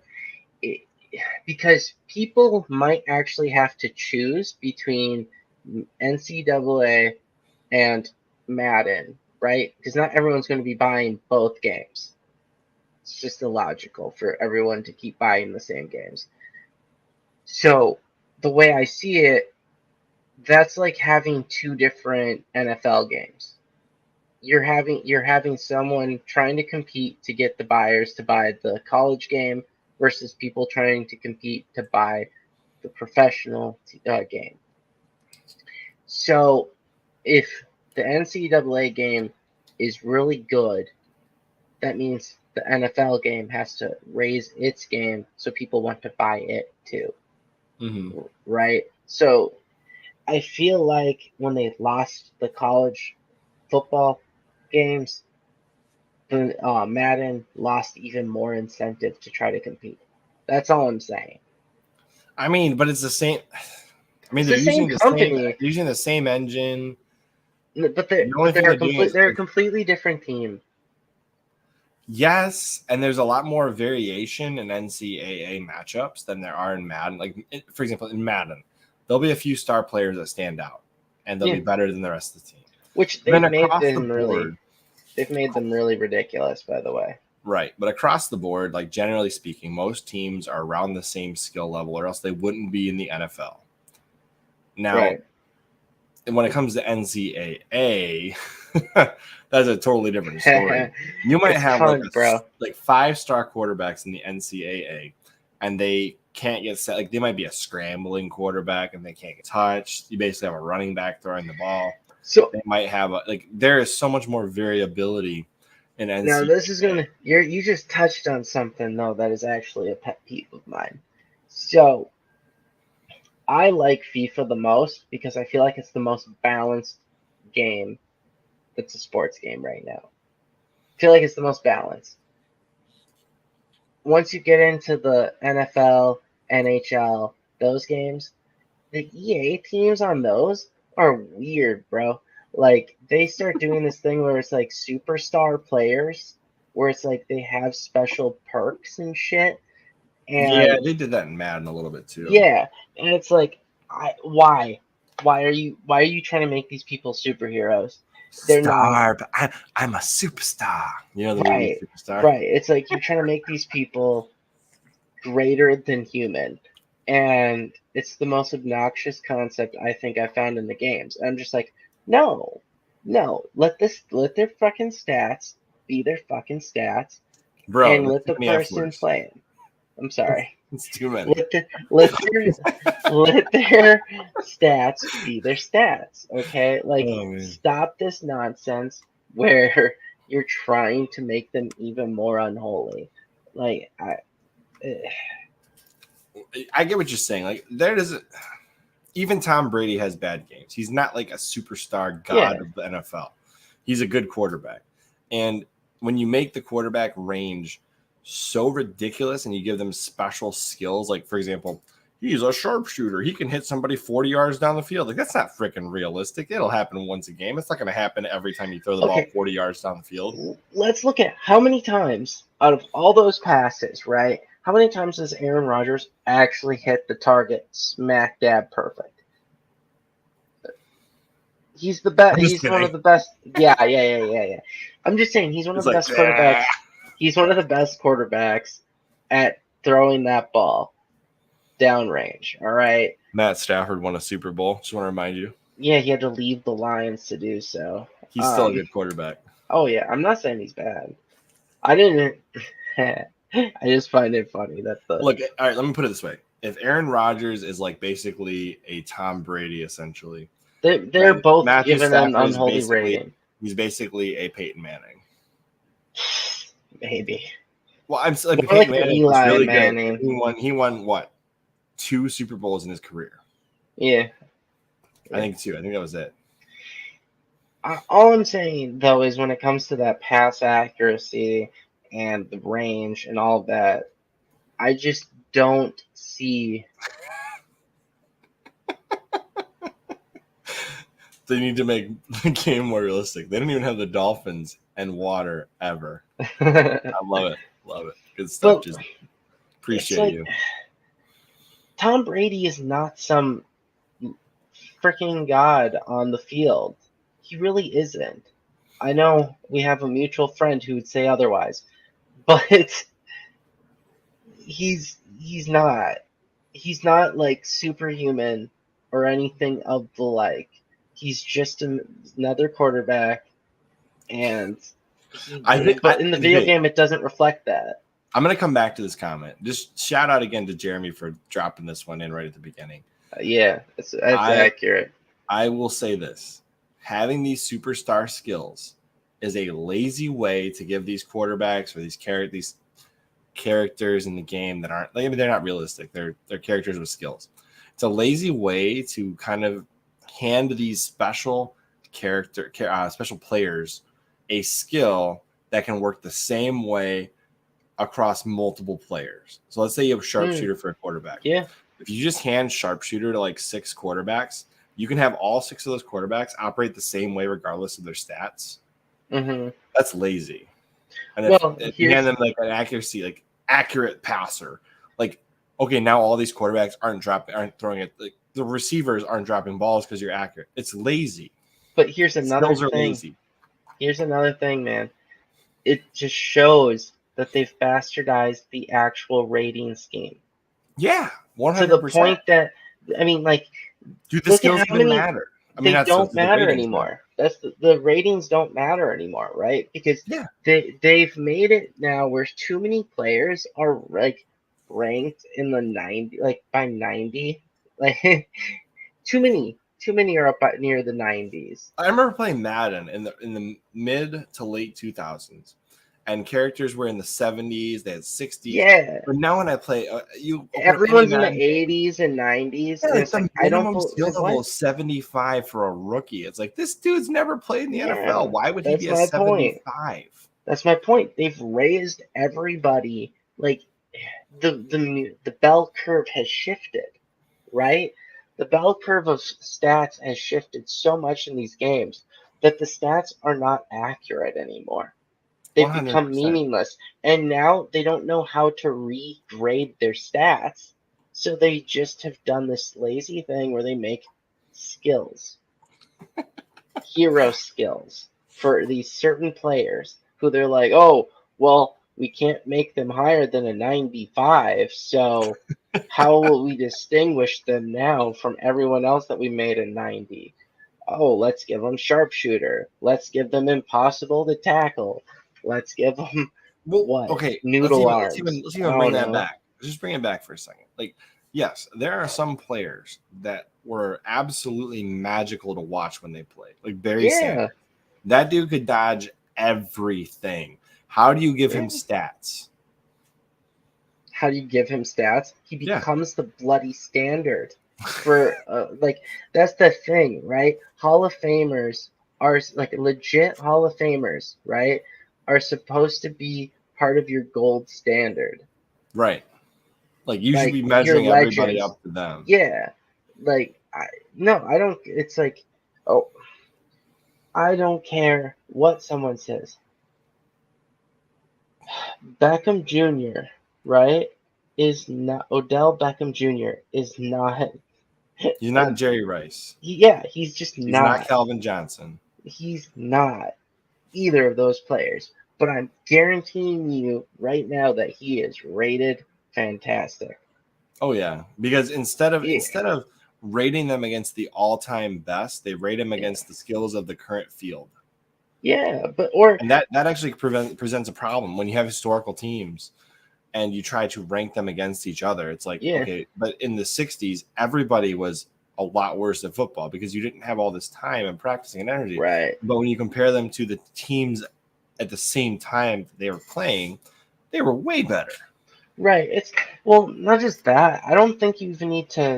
It, because people might actually have to choose between NCAA and Madden, right? Because not everyone's going to be buying both games. It's just illogical for everyone to keep buying the same games. So the way I see it, that's like having two different NFL games. You're having someone trying to compete to get the buyers to buy the college game versus people trying to compete to buy the professional game. So if the NCAA game is really good, that means the NFL game has to raise its game so people want to buy it too, Mm-hmm. right? So I feel like when they lost the college football games, the Madden lost even more incentive to try to compete. That's all I'm saying. I mean, but it's the same. I mean, It's the same company, they're using the same engine. but The only thing they're doing is they're a completely different team. yes, and there's a lot more variation in NCAA matchups than there are in Madden. Like, for example, in Madden, there'll be a few star players that stand out, and they'll Yeah, be better than the rest of the team. which Then across the board, they've made them really ridiculous, by the way. right? But across the board, like generally speaking, most teams are around the same skill level, or else they wouldn't be in the NFL. Now, Right. when it comes to NCAA, that's a totally different story. You might It's have fun, bro. like 5-star quarterbacks in the NCAA, and they can't get set. Like they might be a scrambling quarterback and they can't get touched. You basically have a running back throwing the ball. So they might have there is so much more variability in NCAA. Now this is you just touched on something though that is actually a pet peeve of mine. So I like FIFA the most because I feel like it's the most balanced game that's a sports game right now. I feel like it's the most balanced. Once you get into the NFL, NHL, those games, the EA teams on those are weird, bro. Like they start doing this thing where it's like superstar players, where it's like they have special perks and shit. And yeah, they did that in Madden a little bit too. Yeah, and it's like, why are you trying to make these people superheroes? They're not. I'm a superstar. You know the Right, movie Superstar? right. It's like you're trying to make these people greater than human, and it's the most obnoxious concept I think I found in the games. I'm just like, no, let their fucking stats be their fucking stats, Bro, and let the person play them. I'm sorry. It's too many. Let their stats be their stats, okay? Like, stop this nonsense where you're trying to make them even more unholy. Like, I get what you're saying. Like, there doesn't. Even Tom Brady has bad games. He's not like a superstar god of the NFL. He's a good quarterback, and when you make the quarterback range so ridiculous and you give them special skills, like for example, he's a sharpshooter, he can hit somebody 40 yards down the field. Like that's not freaking realistic. It'll happen once a game. It's not going to happen every time you throw the ball 40 yards down the field. Let's look at how many times out of all those passes, right? How many times does Aaron Rodgers actually hit the target smack dab perfect? He's the best. He's one of the best. Yeah. I'm just saying he's one of the best quarterbacks. He's one of the best quarterbacks at throwing that ball downrange. All right. Matt Stafford won a Super Bowl. Just want to remind you. Yeah, he had to leave the Lions to do so. He's still a good quarterback. Oh yeah, I'm not saying he's bad. I didn't. I just find it funny that look. All right, let me put it this way: if Aaron Rodgers is like basically a Tom Brady, essentially, they're both given an unholy rating. He's basically a Peyton Manning. Maybe. Well, I'm like Peyton Manning was really good. He won what? 2 Super Bowls in his career. Yeah. I think 2. I think that was it. All I'm saying though is when it comes to that pass accuracy and the range and all of that, I just don't see. They need to make the game more realistic. They don't even have the Dolphins and water ever. I love it. Love it. Good stuff. Just appreciate you. Tom Brady is not some freaking god on the field. He really isn't. I know we have a mutual friend who would say otherwise, but he's not. He's not like superhuman or anything of the like. He's just another quarterback, and but in the video game, it doesn't reflect that. I'm going to come back to this comment. Just shout out again to Jeremy for dropping this one in right at the beginning. Yeah, that's accurate. I will say this. Having these superstar skills is a lazy way to give these quarterbacks or these characters in the game that aren't, maybe they're not realistic. They're characters with skills. It's a lazy way to kind of hand these special players a skill that can work the same way across multiple players. So let's say you have sharpshooter for a quarterback. Yeah. If you just hand sharpshooter to like 6 quarterbacks, you can have all 6 of those quarterbacks operate the same way regardless of their stats. Mm-hmm. That's lazy. And if you hand them like an accurate passer, like, okay, now all these quarterbacks aren't throwing it. Like, the receivers aren't dropping balls because you're accurate. It's lazy. But here's another thing. Lazy. Here's another thing, man. It just shows that they've bastardized the actual rating scheme. Yeah, 100%. To the point that, I mean, like, do the skills even matter? I mean, they don't matter anymore. That's the ratings don't matter anymore, right? Because they've made it now where too many players are like ranked in the 90, like by 90. Like too many are up near the 90s. I remember playing Madden in the mid to late 2000s, and characters were in the 70s, they had 60s. Yeah, But now when I play, you open up any everyone's in the Madden game, 80s and 90s, yeah, and like it's like the I don't minimum skill like level what? is 75 for a rookie. It's like this dude's never played in the Yeah, NFL. Why would he that's be a my point. 75? That's my point. They've raised everybody. Like the bell curve has shifted, right? The bell curve of stats has shifted so much in these games that the stats are not accurate anymore. They've become 100%. meaningless, and now they don't know how to regrade their stats. So they just have done this lazy thing where they make skills, hero skills for these certain players who they're like, oh, well, we can't make them higher than a 95, so how will we distinguish them now from everyone else that we made a 90? Oh, let's give them sharpshooter. Let's give them impossible to tackle. Let's give them Well, what? okay, Noodle arms. let's I even bring don't that know. back. Let's just bring it back for a second. Like, yes, there are some players that were absolutely magical to watch when they played. Like Barry Sanders. Yeah. That dude could dodge everything. How do you give him Yeah. stats? How do you give him stats? He Yeah. becomes the bloody standard for like that's the thing, right? Hall of Famers are like legit Hall of Famers, right? Are supposed to be part of your gold standard. Right. Like you should Like be your measuring everybody legends. up to them. Yeah. Like no, I don't it's like oh, I don't care what someone says. Beckham Jr., right? Is not Odell Beckham Jr. is not He's not Jerry Rice. yeah, he's just He's not not. Calvin Johnson. He's not either of those players. But I'm guaranteeing you right now that he is rated fantastic. Oh yeah, because instead of Yeah, rating them against the all-time best, they rate them yeah, against the skills of the current field. yeah. But or And that actually presents a problem when you have historical teams and you try to rank them against each other. It's like, yeah, okay, but in the 60s, everybody was a lot worse at football because you didn't have all this time and practicing and energy. right, But when you compare them to the teams at the same time they were playing, they were way better. right. It's well, not just that. I don't think you even need to.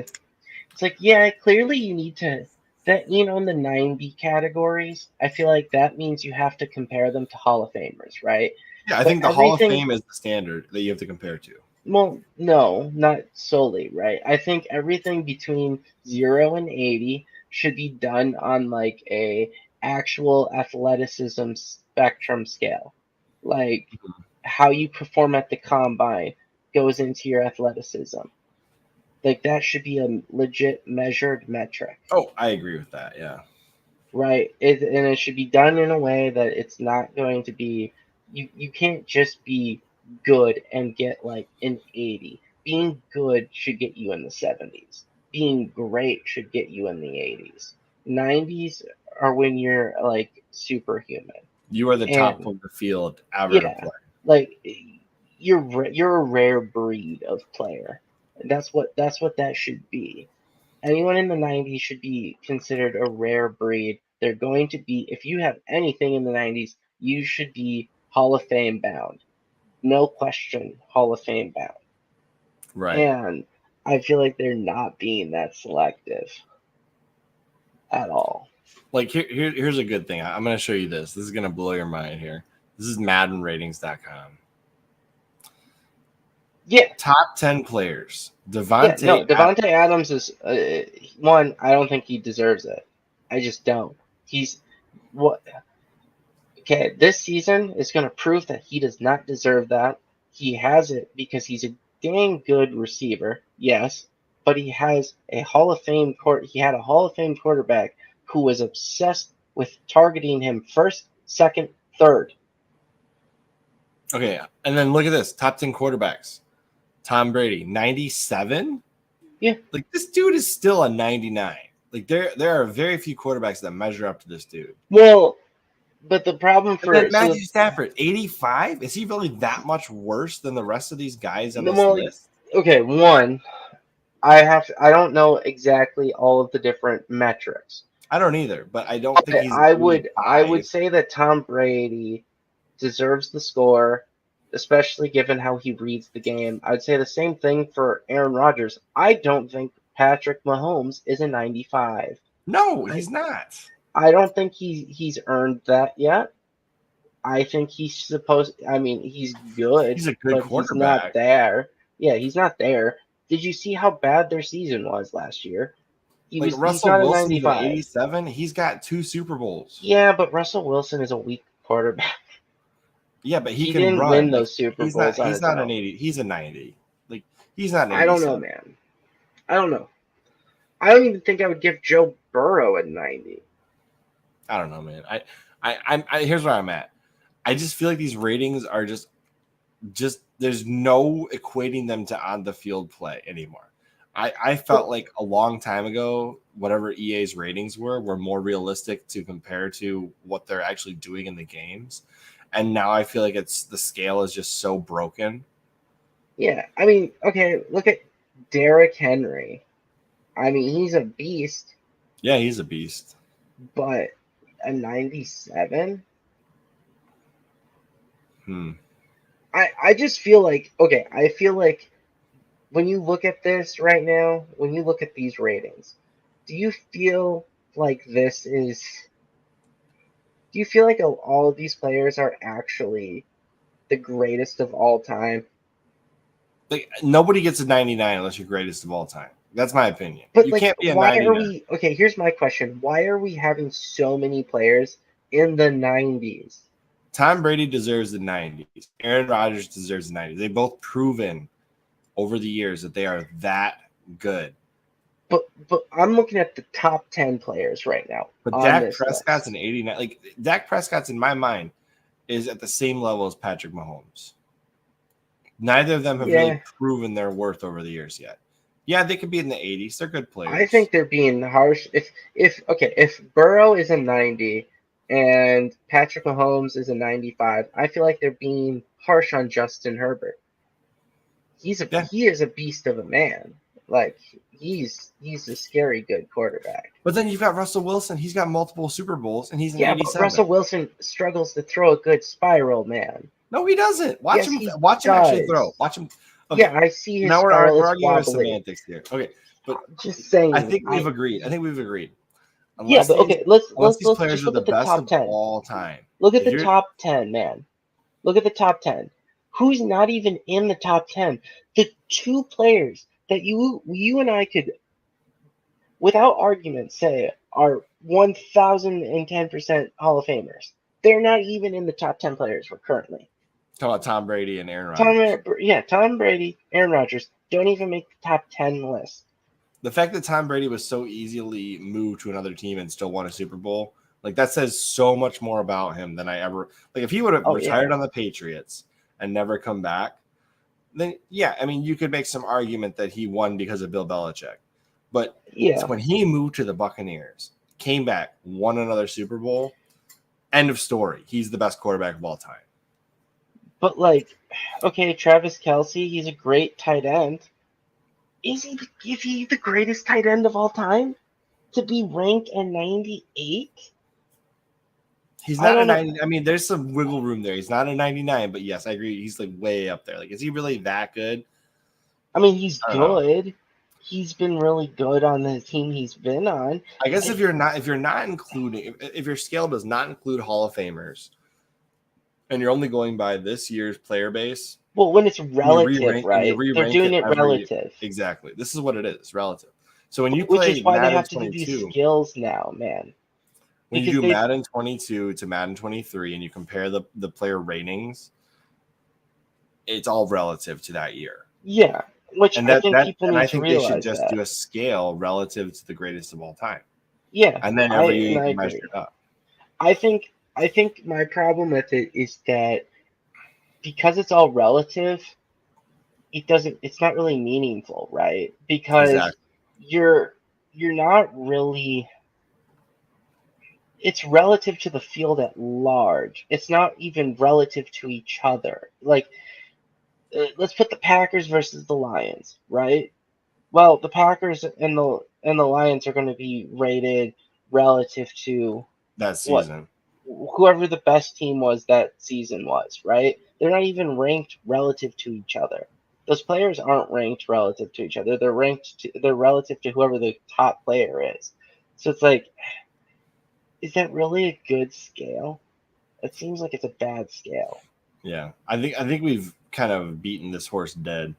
It's like, yeah, clearly you need to that in the 90 categories, I feel like that means you have to compare them to Hall of Famers, right? Yeah, I But think the Hall of everything Fame is the standard that you have to compare to. well, no, not solely, right? I think everything between 0 and 80 should be done on like a actual athleticism spectrum scale. Like how you perform at the combine goes into your athleticism. Like that should be a legit measured metric. Oh, I agree with that. Yeah. Right. And it should be done in a way that it's not going to be you can't just be good and get like an 80. Being good should get you in the 70s. Being great should get you in the 80s. 90s are when you're like superhuman. You are the top And of the field ever to yeah, play. like you're a rare breed of player. That's what that should be. Anyone in the 90s should be considered a rare breed. They're going to be, if you have anything in the 90s, you should be Hall of Fame bound. No question, Hall of Fame bound. Right. And I feel like they're not being that selective at all. Like here's a good thing. I'm going to show you this. This is going to blow your mind here. This is MaddenRatings.com. Yeah, Top 10 players. yeah, no, Devontae Devonte Adams is one. I don't think he deserves it. I just don't. He's what? Okay, this season is going to prove that he does not deserve that. He has it because he's a dang good receiver, yes, but he has a Hall of Fame he had a Hall of Fame quarterback who was obsessed with targeting him first, second, third. Okay, and then look at this. Top 10 quarterbacks. Tom Brady, 97? Yeah. Like this dude is still a 99. Like there are very few quarterbacks that measure up to this dude. Well, but the problem And then for Matthew Stafford, 85? Is he really that much worse than the rest of these guys on this well, list? Okay, one, I don't know exactly all of the different metrics. I don't either, but I don't think But he's I would 85. say that Tom Brady deserves the score, especially given how he reads the game. I'd say the same thing for Aaron Rodgers. I don't think Patrick Mahomes is a 95. No, I, he's not. I don't think he's earned that yet. I think he's supposed. I mean, he's good, He's a good but he's not quarterback. there. Yeah, he's not there. Did you see how bad their season was last year? Like He's Russell not a Wilson's an 95. 87. He's got 2 Super Bowls. Yeah, but Russell Wilson is a weak quarterback. Yeah, but he He can didn't win run. Like those Super he's not Bowls on he's his not an own. 80. He's a 90. Like he's not an I don't know, 87. man. I don't know. I don't even think I would give Joe Burrow a 90. I don't know, man. I here's where I'm at. I just feel like these ratings are just there's no equating them to on the field play anymore. I felt like a long time ago, whatever EA's ratings were more realistic to compare to what they're actually doing in the games. And now I feel like it's the scale is just so broken. Yeah, I mean, okay, look at Derrick Henry. I mean, he's a beast, Yeah, he's a beast. but a 97? Hmm. I just feel like, okay, I feel like when you look at this right now, when you look at these ratings, do you feel like this is, do you feel like all of these players are actually the greatest of all time? Like nobody gets a 99 unless you're greatest of all time. That's my opinion. But You like, can't be a why are 99. we, okay, here's my question. Why are we having so many players in the 90s? Tom Brady deserves the 90s. Aaron Rodgers deserves the 90s. They've both proven over the years that they are that good. But I'm looking at the top 10 players right now But on Dak this Prescott's list. an 89. Like Dak Prescott's in my mind is at the same level as Patrick Mahomes. Neither of them have really Yeah, proven their worth over the years yet. Yeah, they could be in the 80s. They're good I players. think they're being harsh. If Burrow is a 90 and Patrick Mahomes is a 95, I feel like they're being harsh on Justin Herbert. Yeah. He is a beast of a man. Like he's a scary good quarterback. But then you've got Russell Wilson. He's got multiple Super Bowls and he's an Yeah, but 87. Russell Wilson struggles to throw a good spiral, man. No, he doesn't. Yes, he Watch him actually throw. does. Watch him. Okay. Yeah, I see his Now spiral we're is arguing with wobbly. semantics here. Okay. But Just I saying, think we've agreed. I think we've agreed. yeah, Unless but these okay, let's unless let's these let's players just are look the at the best top of 10. all time. Look at If the you're top 10, man. Look at the top 10. Who's not even in the top 10? The two players that you and I could, without argument, say are 1010% Hall of Famers. They're not even in the top 10 players for currently. talking about Tom Brady and Aaron Rodgers. Tom Brady, Aaron Rodgers don't even make the top 10 list. The fact that Tom Brady was so easily moved to another team and still won a Super Bowl, like that says so much more about him than I ever like if he would have Oh retired yeah, on the Patriots and never come back, then yeah, I mean you could make some argument that he won because of Bill Belichick. But yeah. when he moved to the Buccaneers, came back, won another Super Bowl, end of story. He's the best quarterback of all time. But like, okay, Travis Kelce, he's a great tight end. Is he the greatest tight end of all time? To be ranked at 98? He's I not a don't know. 90. I mean, there's some wiggle room there. He's not a 99, but yes, I agree. He's like way up there. Like, is he really that good? I mean, he's I don't know. good. He's been really good on the team he's been on. I guess if you're not including if your scale does not include Hall of Famers and you're only going by this year's player base, Well, when it's and you relative, right? They're re-rank doing it it every relative, exactly. This is what it is, relative. So when you which is play why they Madden have to do these 22, skills now, man. when you Because do they, Madden 22 to Madden 23 and you compare the player ratings, it's all relative to that year. yeah, which And I think people and need I to think they should realize just that. do a scale relative to the greatest of all time. Yeah, And then every year I you can measure agree. it up. I think my problem with it is that because it's all relative, it's not really meaningful, right? Because Exactly. you're not really, it's relative to the field at large. It's not even relative to each other. Like let's put the Packers versus the Lions, right? Well, the Packers and the Lions are going to be rated relative to that what season. whoever the best team was that season was, right? They're not even ranked relative to each other. Those players aren't ranked relative to each other. They're relative to whoever the top player is. So it's like, is that really a good scale? It seems like it's a bad scale. Yeah, I think we've kind of beaten this horse dead.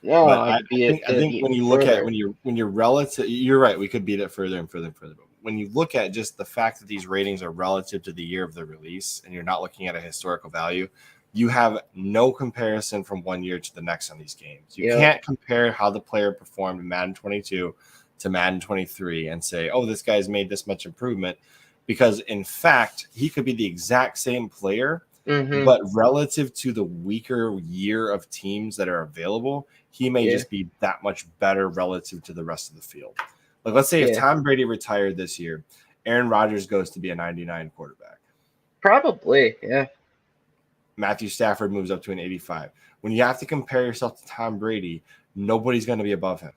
No, But I could beat it. I think when Even you look further. at when you're relative, you're right. We could beat it further and further and further. But when you look at just the fact that these ratings are relative to the year of the release, and you're not looking at a historical value, you have no comparison from one year to the next on these games. You can't compare how the player performed in Madden 22 to Madden 23 and say, "Oh, this guy's made this much improvement," because in fact, he could be the exact same player. But relative to the weaker year of teams that are available, he may just be that much better relative to the rest of the field. Like, let's say if Tom Brady retired this year, Aaron Rodgers goes to be a 99 quarterback. Probably, yeah. Matthew Stafford moves up to an 85. When you have to compare yourself to Tom Brady, nobody's going to be above him.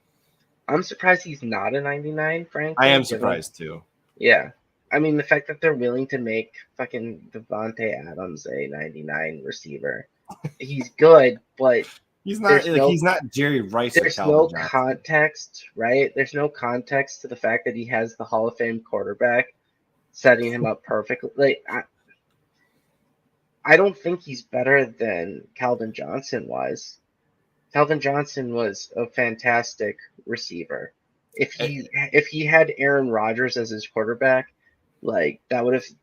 I'm surprised he's not a 99, frankly. I am surprised too. Yeah. I mean, the fact that they're willing to make fucking Devontae Adams a 99 receiver. He's good, but he's not he's not Jerry Rice or there's Calvin no Johnson. context, right? There's no context to the fact that he has the Hall of Fame quarterback setting him up perfectly. Like, I don't think he's better than Calvin Johnson was. Calvin Johnson was a fantastic receiver. If he had Aaron Rodgers as his quarterback, like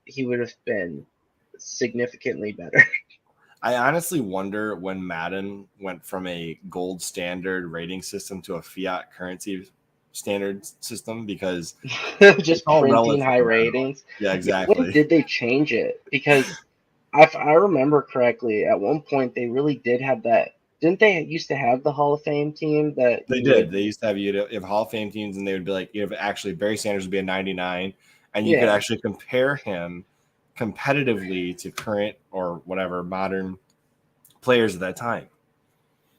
he would have been significantly better. I honestly wonder when Madden went from a gold standard rating system to a fiat currency standard system, because just printing high ratings. Yeah, exactly. When did they change it? Because if I remember correctly, at one point they really did have that. Didn't they used to have the Hall of Fame team that they did? They used to have Hall of Fame teams, and they would be like, actually Barry Sanders would be a 99, and you could actually compare him competitively to current or whatever modern players at that time.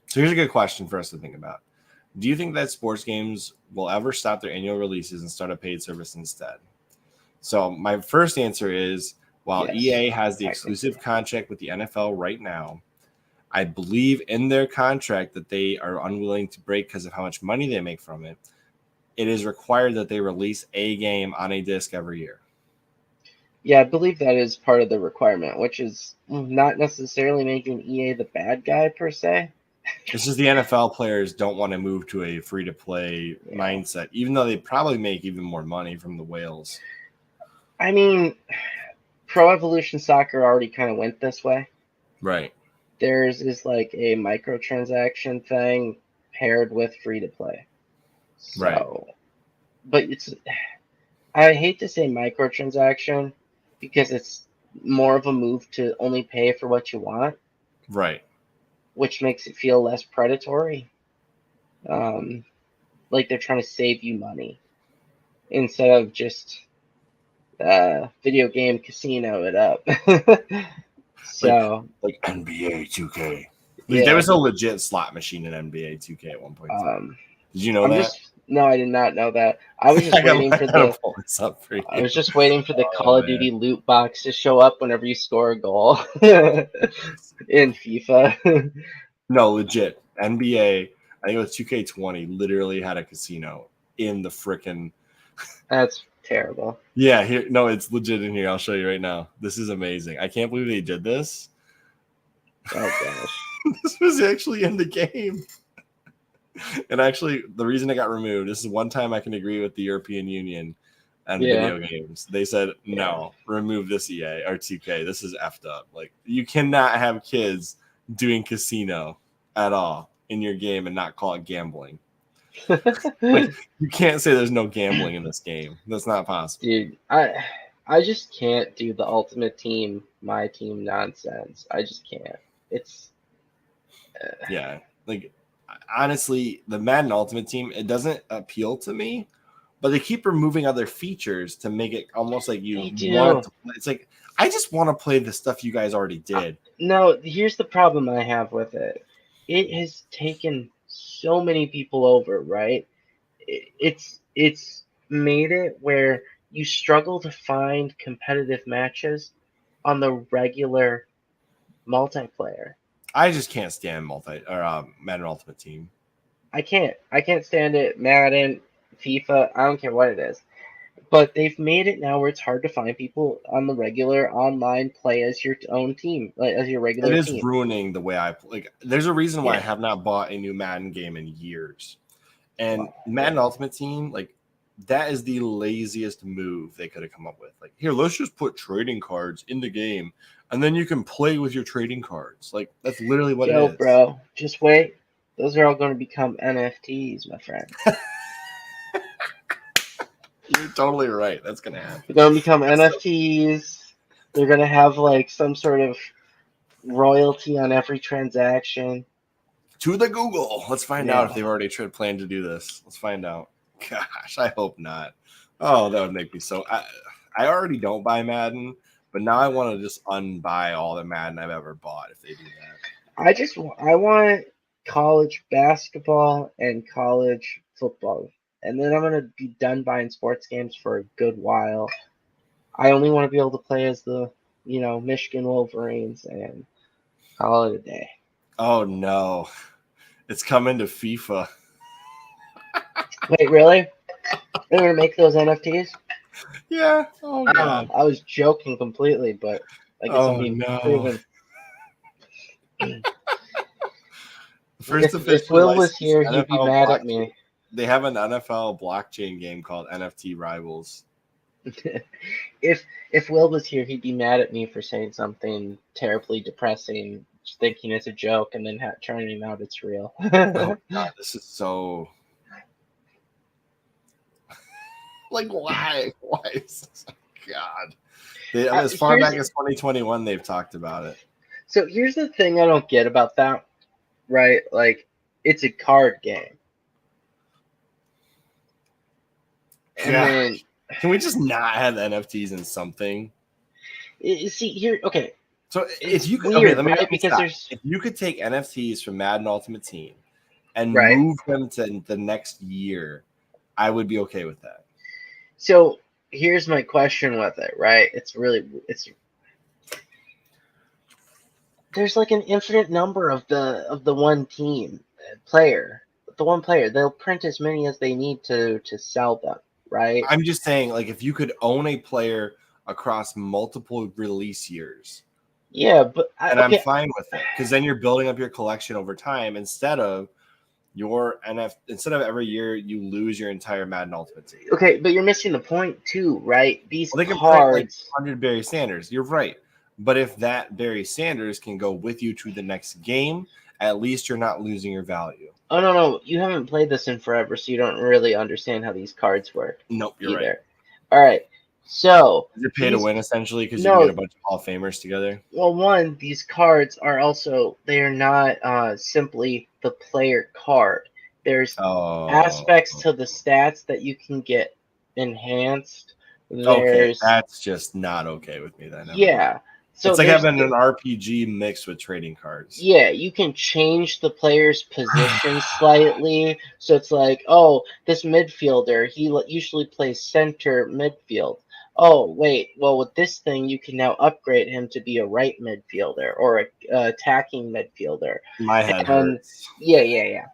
So here's a good question for us to think about. Do you think that sports games will ever stop their annual releases and start a paid service instead? So my first answer is, while EA has the exclusive contract with the NFL right now, I believe in their contract that they are unwilling to break because of how much money they make from it. It is required that they release a game on a disc every year. Yeah, I believe that is part of the requirement, which is not necessarily making EA the bad guy per se. It's just the NFL players don't want to move to a free-to-play mindset, even though they probably make even more money from the whales. I mean, Pro Evolution Soccer already kind of went this way. Right. Theirs is like a microtransaction thing paired with free-to-play. So, right. But I hate to say microtransaction because it's more of a move to only pay for what you want. Right. Which makes it feel less predatory. Like they're trying to save you money instead of just video game casino it up. So like NBA 2K. There was a legit slot machine in NBA 2K at one point. Did you know that? No, I did not know that. I was just waiting for the. Pull this up for you. I was just waiting for the Call of Duty loot box to show up whenever you score a goal in FIFA. No, legit. NBA, I think it was 2K20, literally had a casino in the frickin'. That's terrible. Yeah, here. No, it's legit in here. I'll show you right now. This is amazing. I can't believe they did this. Oh gosh. This was actually in the game. And actually, the reason it got removed, this is one time I can agree with the European Union and video games. They said, no, remove this EA or 2K. This is effed up. Like, you cannot have kids doing casino at all in your game and not call it gambling. Like, you can't say there's no gambling in this game. That's not possible. Dude, I just can't do the ultimate team, my team nonsense. I just can't. It's yeah, like honestly, the Madden Ultimate Team, it doesn't appeal to me, but they keep removing other features to make it almost like you want to play. It's like, I just want to play the stuff you guys already did. No, here's the problem I have with it it has taken so many people over, right? It's made it where you struggle to find competitive matches on the regular multiplayer. I just can't stand Madden Ultimate Team. I can't stand it. Madden, FIFA, I don't care what it is. But they've made it now where it's hard to find people on the regular online play as your own team, like as your It regular is team. ruining the way I like. There's a reason why I Yeah. have not bought a new Madden game in years. And Wow. Madden Ultimate Team, like that is the laziest move they could have come up with. Like, here, let's just put trading cards in the game, and then you can play with your trading cards. Like, that's literally what it Yo, is. bro, just wait. Those are all going to become NFTs, my friend. You're totally right. That's gonna happen. They're going to become NFTs. They're going to have like some sort of royalty on every transaction. To the Google. Let's find Yeah. out if they've already planned to do this. Let's find out. Gosh, I hope not. Oh, that would make me so. I already don't buy Madden, but now I want to just unbuy all the Madden I've ever bought if they do that. I want college basketball and college football, and then I'm gonna be done buying sports games for a good while. I only want to be able to play as the Michigan Wolverines and call it a day. Oh no, it's coming to FIFA. Wait, really? They're gonna make those NFTs? Yeah. Oh god. I was joking completely, but I guess I'm Oh being no. proven. First If Will was here, he'd be mad at me. They have an NFL blockchain game called NFT Rivals. If Will was here, he'd be mad at me for saying something terribly depressing, thinking it's a joke, and then turning out it's real. Oh god, this is so. Like, why? Why is this? God. As far back as 2021, they've talked about it. So here's the thing I don't get about that, right? Like, it's a card game. And then, can we just not have NFTs in something? see here, okay. So if you could, weird, okay, let me because stop. there's If you could take NFTs from Madden Ultimate Team and Right. move them to the next year, I would be okay with that. So here's my question with it, right? There's like an infinite number of the one team player. The one player, they'll print as many as they need to sell them, right? I'm just saying, like, if you could own a player across multiple release years, yeah, but I'm fine with it, because then you're building up your collection over time instead of every year you lose your entire Madden Ultimate Team. Okay, but you're missing the point too, right? These they can cards, print like 100 Barry Sanders. You're right, but if that Barry Sanders can go with you to the next game, at least you're not losing your value. Oh no, you haven't played this in forever, so you don't really understand how these cards work. Nope, you're right. All right, so you're pay to win essentially because you get a bunch of Hall of Famers together. Well, one, these cards are not simply the player card. There's aspects to the stats that you can get enhanced. Okay, that's just not okay with me then. Yeah. So it's like having an RPG mixed with trading cards. Yeah, you can change the player's position slightly. So it's like, oh, this midfielder, he usually plays center midfield. Oh, wait, well, with this thing, you can now upgrade him to be a right midfielder or a attacking midfielder. My head hurts. Yeah.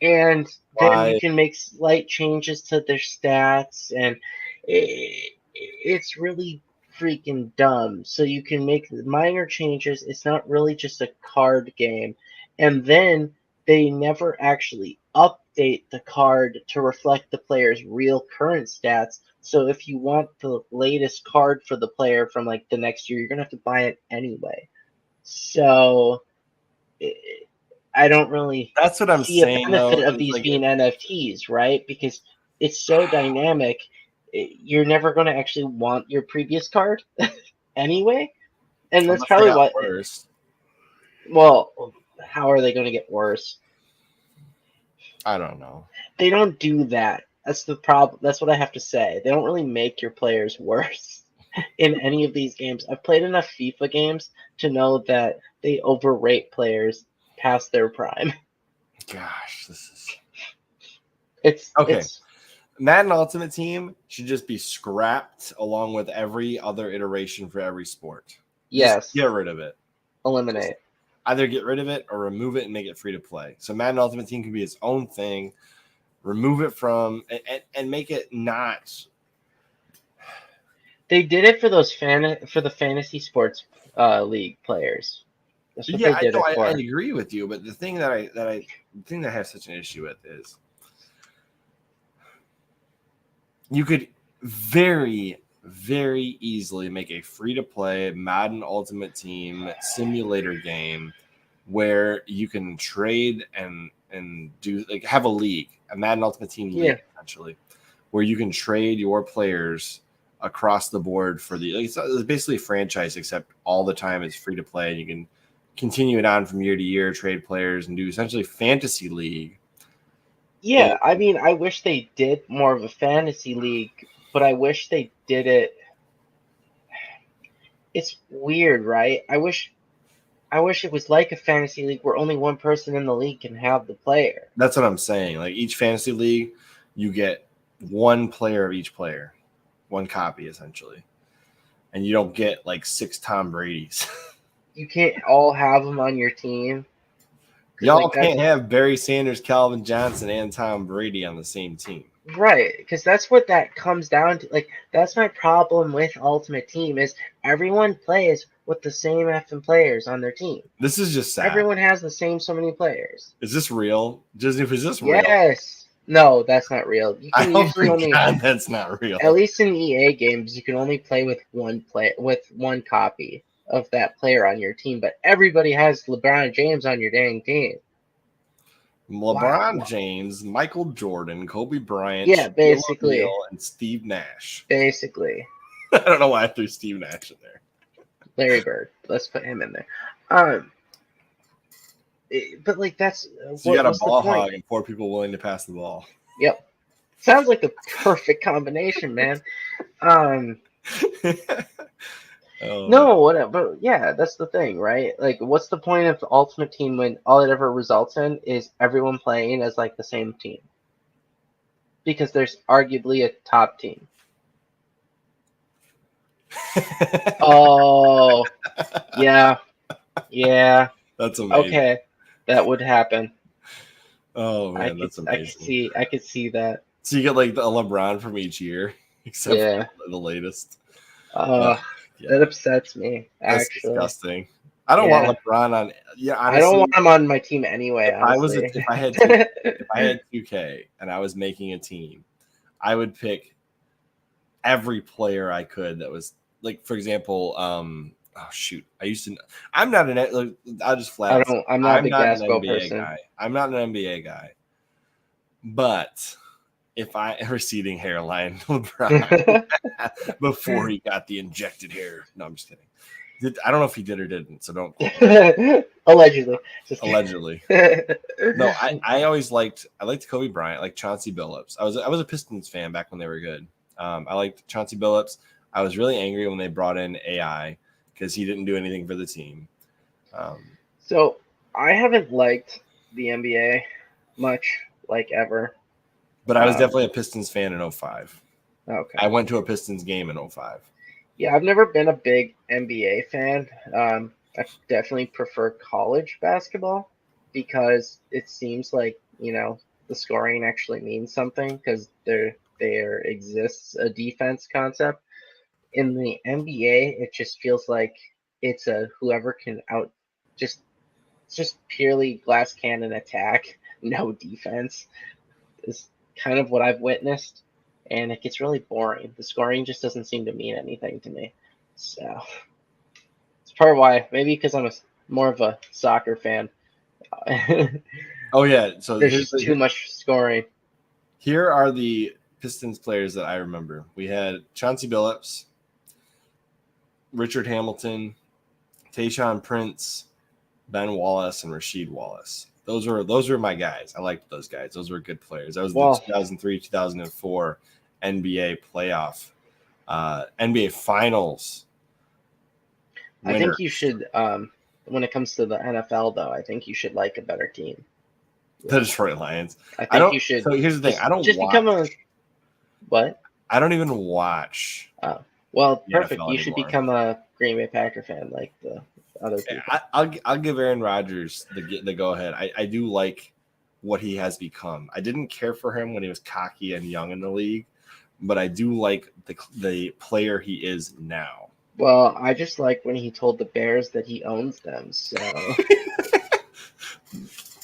And then you can make slight changes to their stats, and it's really freaking dumb. So you can make minor changes. It's not really just a card game. And then they never actually update the card to reflect the player's real current stats. So if you want the latest card for the player from like the next year, you're going to have to buy it anyway. So I don't really That's what I'm saying, a benefit of these being NFTs, right? Because it's so dynamic. You're never going to actually want your previous card anyway. And that's probably what. Worse. Well, how are they going to get worse? I don't know. They don't do that. That's the problem. That's what I have to say. They don't really make your players worse in any of these games. I've played enough FIFA games to know that they overrate players past their prime. Gosh, this is It's Madden Ultimate Team should just be scrapped along with every other iteration for every sport. yes. Just get rid of it. Eliminate. Either get rid of it or remove it and make it free to play. So Madden Ultimate Team can be its own thing. Remove it from and make it not. They did it for the fantasy sports league players. That's what they did it for. I agree with you, but the thing that I have such an issue with is you could very, very easily make a free-to-play Madden Ultimate Team simulator game where you can trade and do like have a league, a Madden Ultimate Team league, essentially, where you can trade your players across the board for it's basically a franchise, except all the time it's free to play, and you can continue it on from year to year, trade players, and do essentially fantasy league. Yeah, I mean, I wish they did more of a fantasy league, but I wish they did it. It's weird, right? I wish it was like a fantasy league where only one person in the league can have the player. That's what I'm saying. Like each fantasy league, you get one player of each player, one copy essentially, and you don't get like 6 Tom Bradys. You can't all have them on your team. Y'all can't have Barry Sanders, Calvin Johnson, and Tom Brady on the same team. Right, because that's what that comes down to. Like, that's my problem with Ultimate Team is everyone plays with the same effing players on their team. This is just sad. Everyone has the same so many players. Is this real? Disney, is this real? Yes. No, that's not real. You can usually only that's not real. At least in EA games, you can only play with one copy of that player on your team, but everybody has LeBron James on your dang team. LeBron James, Michael Jordan, Kobe Bryant, yeah, basically, and Steve Nash. Basically, I don't know why I threw Steve Nash in there. Larry Bird, let's put him in there. But like that's so you got a ball hog and 4 people willing to pass the ball. Yep, sounds like the perfect combination, man. No, whatever. But yeah, that's the thing, right? Like, what's the point of the Ultimate Team when all it ever results in is everyone playing as like the same team? Because there's arguably a top team. Oh, yeah. That's amazing. Okay, that would happen. Oh man, that's amazing. I could see that. So you get like the LeBron from each year, except for the latest. That upsets me. That's disgusting. I don't want LeBron on. Yeah, honestly, I don't want him on my team anyway. If I had 2K and I was making a team, I would pick every player I could that was like, for example, oh shoot, I'm not an. I'll just flat. I'm not a big basketball person. Guy. I'm not an NBA guy, but. If I receding hairline LeBron before he got the injected hair. No, I'm just kidding. I don't know if he did or didn't, so don't quote Allegedly. Allegedly. No, I liked Kobe Bryant, like Chauncey Billups. I was a Pistons fan back when they were good. I liked Chauncey Billups. I was really angry when they brought in AI because he didn't do anything for the team. So I haven't liked the NBA much, like ever. But I was definitely a Pistons fan in 2005. Okay. I went to a Pistons game in 2005. Yeah, I've never been a big NBA fan. I definitely prefer college basketball because it seems like, the scoring actually means something because there exists a defense concept. In the NBA, it just feels like it's a whoever can just purely glass cannon attack, no defense. Is kind of what I've witnessed, and it gets really boring. The scoring just doesn't seem to mean anything to me. So it's part of why, maybe because I'm more of a soccer fan. Oh yeah, so there's just too much scoring. Here are the Pistons players that I remember. We had Chauncey Billups, Richard Hamilton, Tayshaun Prince, Ben Wallace, and Rasheed Wallace. Those were my guys. I liked those guys. Those were good players. That was the 2003-2004 NBA playoff, NBA Finals winner. I think you should when it comes to the NFL, though, I think you should like a better team. The Detroit Lions. I think you should. So here's the thing. I don't just watch. become a what? I don't even watch. Oh, well, the perfect. NFL You should anymore. become a Green Bay Packer fan like the other people. I'll give Aaron Rodgers the go ahead. I do like what he has become. I didn't care for him when he was cocky and young in the league, but I do like the player he is now. Well, I just like when he told the Bears that he owns them. So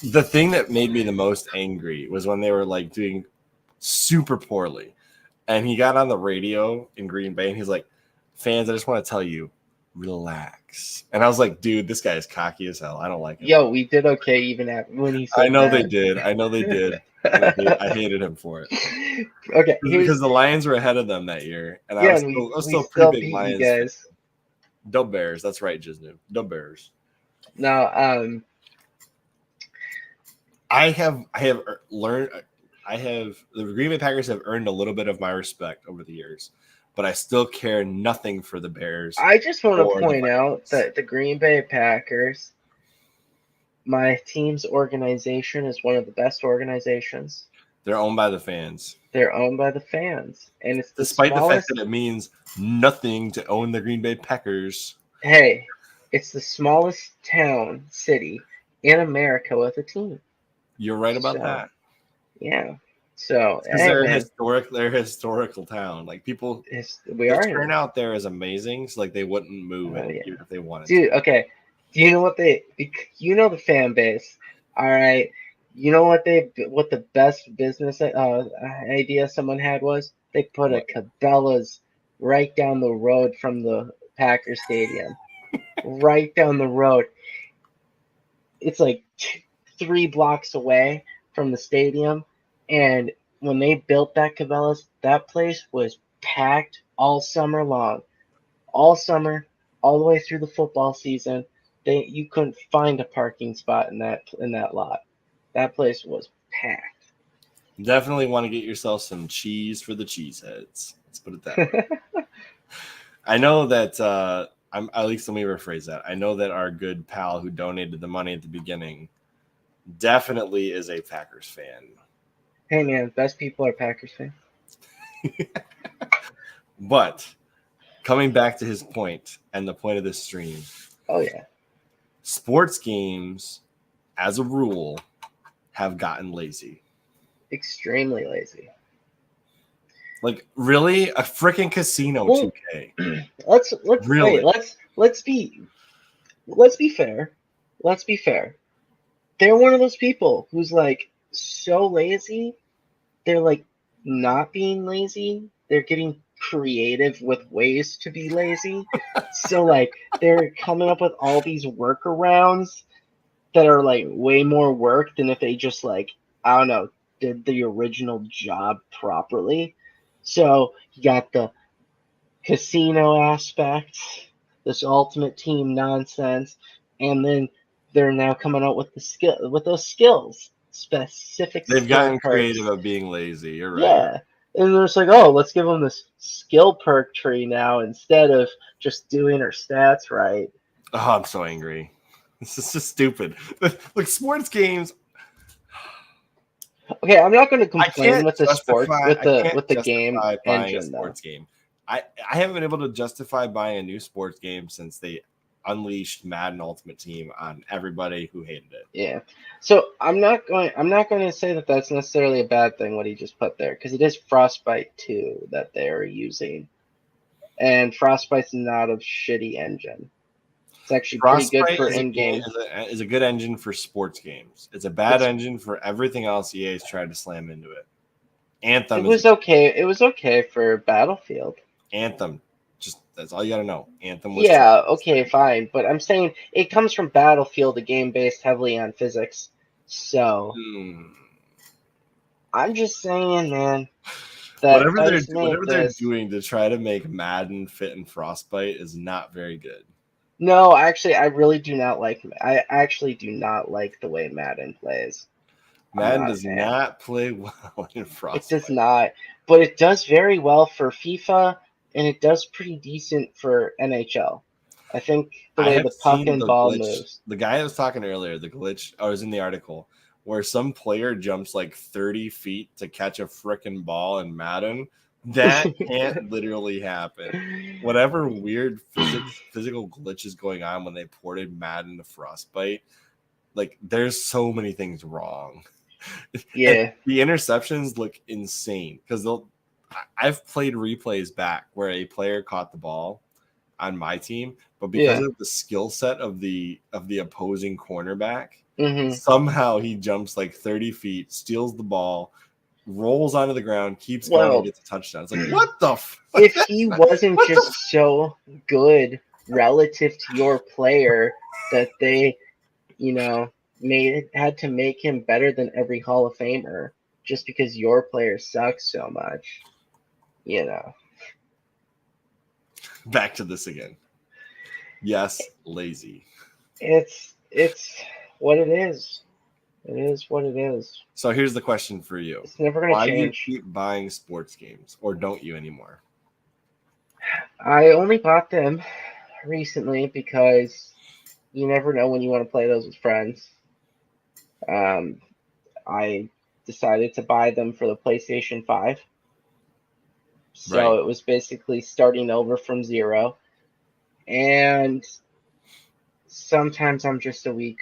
the thing that made me the most angry was when they were like doing super poorly, and he got on the radio in Green Bay and he's like, "Fans, I just want to tell you, relax." And I was like, "Dude, this guy is cocky as hell. I don't like him." Yo, we did okay even when he said I know that. they did. I hated him for it. Okay, because the Lions were ahead of them that year, and I was still still pretty big beat Lions. you guys. Dub Bears, that's right, Jiznu. Dub Bears. No, the Green Bay Packers have earned a little bit of my respect over the years, but I still care nothing for the Bears. I just want to point out that the Green Bay Packers, my team's organization, is one of the best organizations. They're owned by the fans. They're owned by the fans, and it's despite the fact that it means nothing to own the Green Bay Packers. Hey, it's the smallest city in America with a team. You're right about that. Yeah. So they're a historical town. Like people, the turnout there is amazing. So like they wouldn't move even if they wanted. Dude, okay. Do you know what the fan base? All right. You know what the best business idea someone had was? They put a Cabela's right down the road from the Packer Stadium. Right down the road. It's like 3 blocks away from the stadium, and when they built that Cabela's, that place was packed all summer long. All summer, all the way through the football season. You couldn't find a parking spot in that lot. That place was packed. Definitely want to get yourself some cheese for the cheeseheads. Let's put it that way. I know that at least let me rephrase that. I know that our good pal who donated the money at the beginning definitely is a Packers fan. Hey man, best people are Packers fans. But coming back to his point and the point of this stream. Oh yeah. Sports games, as a rule, have gotten lazy. Extremely lazy. Like really, a freaking casino 2K. Let's be fair. Let's be fair. They're one of those people who's like so lazy. They're like not being lazy. They're getting creative with ways to be lazy. So like they're coming up with all these workarounds that are like way more work than if they just like, I don't know, did the original job properly. So you got the casino aspect, this ultimate team nonsense, and then they're now coming out with those skills, specific. They've gotten creative of being lazy. You're right. Yeah, and they're just like, oh, let's give them this skill perk tree now instead of just doing her stats right. Oh, I'm so angry. This is just stupid. Like sports games. Okay, I'm not going to complain with the sport with the game engine sports game. I haven't been able to justify buying a new sports game since they unleashed Madden Ultimate Team on everybody who hated it. Yeah. So I'm not going to say that that's necessarily a bad thing what he just put there, because it is Frostbite 2 that they're using, and Frostbite's not a shitty engine. It's actually pretty good for in-game. Is a good engine for sports games. It's a bad engine for everything else EA's tried to slam into it. Anthem. It was okay. It was okay for Battlefield. Anthem. Just that's all you gotta know. Anthem was okay, fine. But I'm saying it comes from Battlefield, a game based heavily on physics. So I'm just saying, man. That whatever they're doing to try to make Madden fit in Frostbite is not very good. No, actually, I really do not like. I actually do not like the way Madden plays. Madden does not play well in Frostbite. It does not, but it does very well for FIFA, and it does pretty decent for NHL. I think the I way have the puck seen and the ball glitch. moves. The guy I was talking earlier, the glitch, I was in the article where some player jumps like 30 feet to catch a frickin' ball in Madden. That can't literally happen. Whatever weird physical glitch is going on when they ported Madden to Frostbite, like there's so many things wrong. Yeah. And the interceptions look insane because I've played replays back where a player caught the ball on my team, but because of the skill set of the opposing cornerback, somehow he jumps like 30 feet, steals the ball, rolls onto the ground, keeps going, and gets a touchdown. It's like, what the if he wasn't just so good relative to your player that they, had to make him better than every Hall of Famer just because your player sucks so much, Back to this again. Yes, lazy. It's what it is. It is what it is. So here's the question for you. It's never going to change. Why do you keep buying sports games, or don't you anymore? I only bought them recently because you never know when you want to play those with friends. I decided to buy them for the PlayStation 5. So it was basically starting over from zero. And sometimes I'm just a weak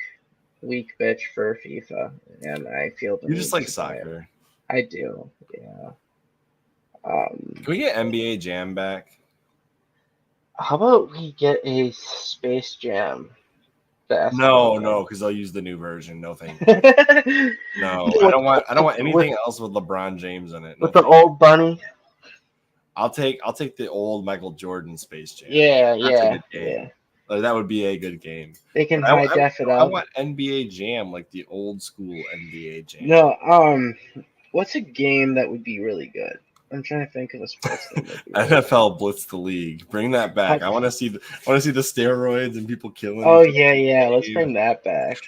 bitch for FIFA, and I feel the You need just like to soccer. I do, yeah. Can we get NBA Jam back? How about we get a Space Jam basketball? No, because they'll use the new version. No, thank you. No, I don't want anything else with LeBron James in it. With the old bunny. I'll take the old Michael Jordan Space Jam. Yeah, That's a good game. Like, that would be a good game. They can high def it up. I want NBA Jam, like the old school NBA Jam. No, what's a game that would be really good? I'm trying to think of a sports game. NFL Blitz the League. Bring that back. I want to see the steroids and people killing. Oh yeah. Let's bring that back.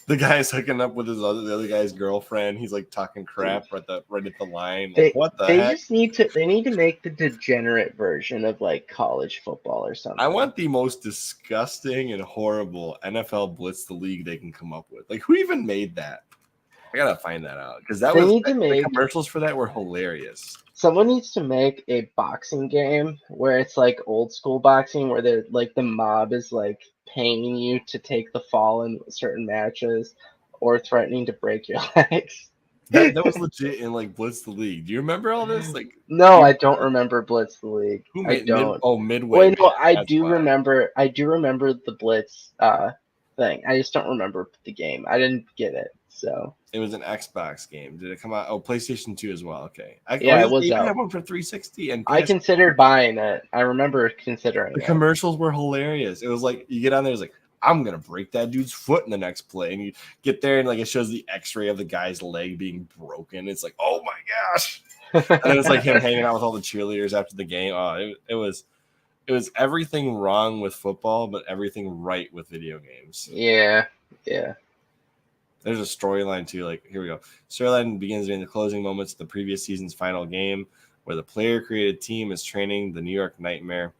The guy's hooking up with the other guy's girlfriend. He's like talking crap right at the line. Like, what the heck? They need to make the degenerate version of like college football or something. I want the most disgusting and horrible NFL Blitz the League they can come up with. Like, who even made that? I gotta find that out because the commercials for that were hilarious. Someone needs to make a boxing game where it's like old school boxing, where they're like the mob is like paying you to take the fall in certain matches or threatening to break your legs. That was legit in like Blitz the League. Do you remember all this? Like, no, I don't remember Blitz the League. Who made Midway. Wait, no, I do remember the Blitz thing. I just don't remember the game. I didn't get it. So it was an Xbox game. Did it come out? Oh, PlayStation 2 as well. Okay. It was out. I had one for 360 and PS4. I considered buying it. I remember considering the commercials were hilarious. It was like you get on there, it's like, I'm gonna break that dude's foot in the next play, and you get there and like it shows the X-ray of the guy's leg being broken. It's like, oh my gosh. And then it's like him hanging out with all the cheerleaders after the game. Oh, it was everything wrong with football, but everything right with video games. Yeah. There's a storyline too. Like, here we go. Storyline begins during the closing moments of the previous season's final game, where the player-created team is training the New York Nightmare.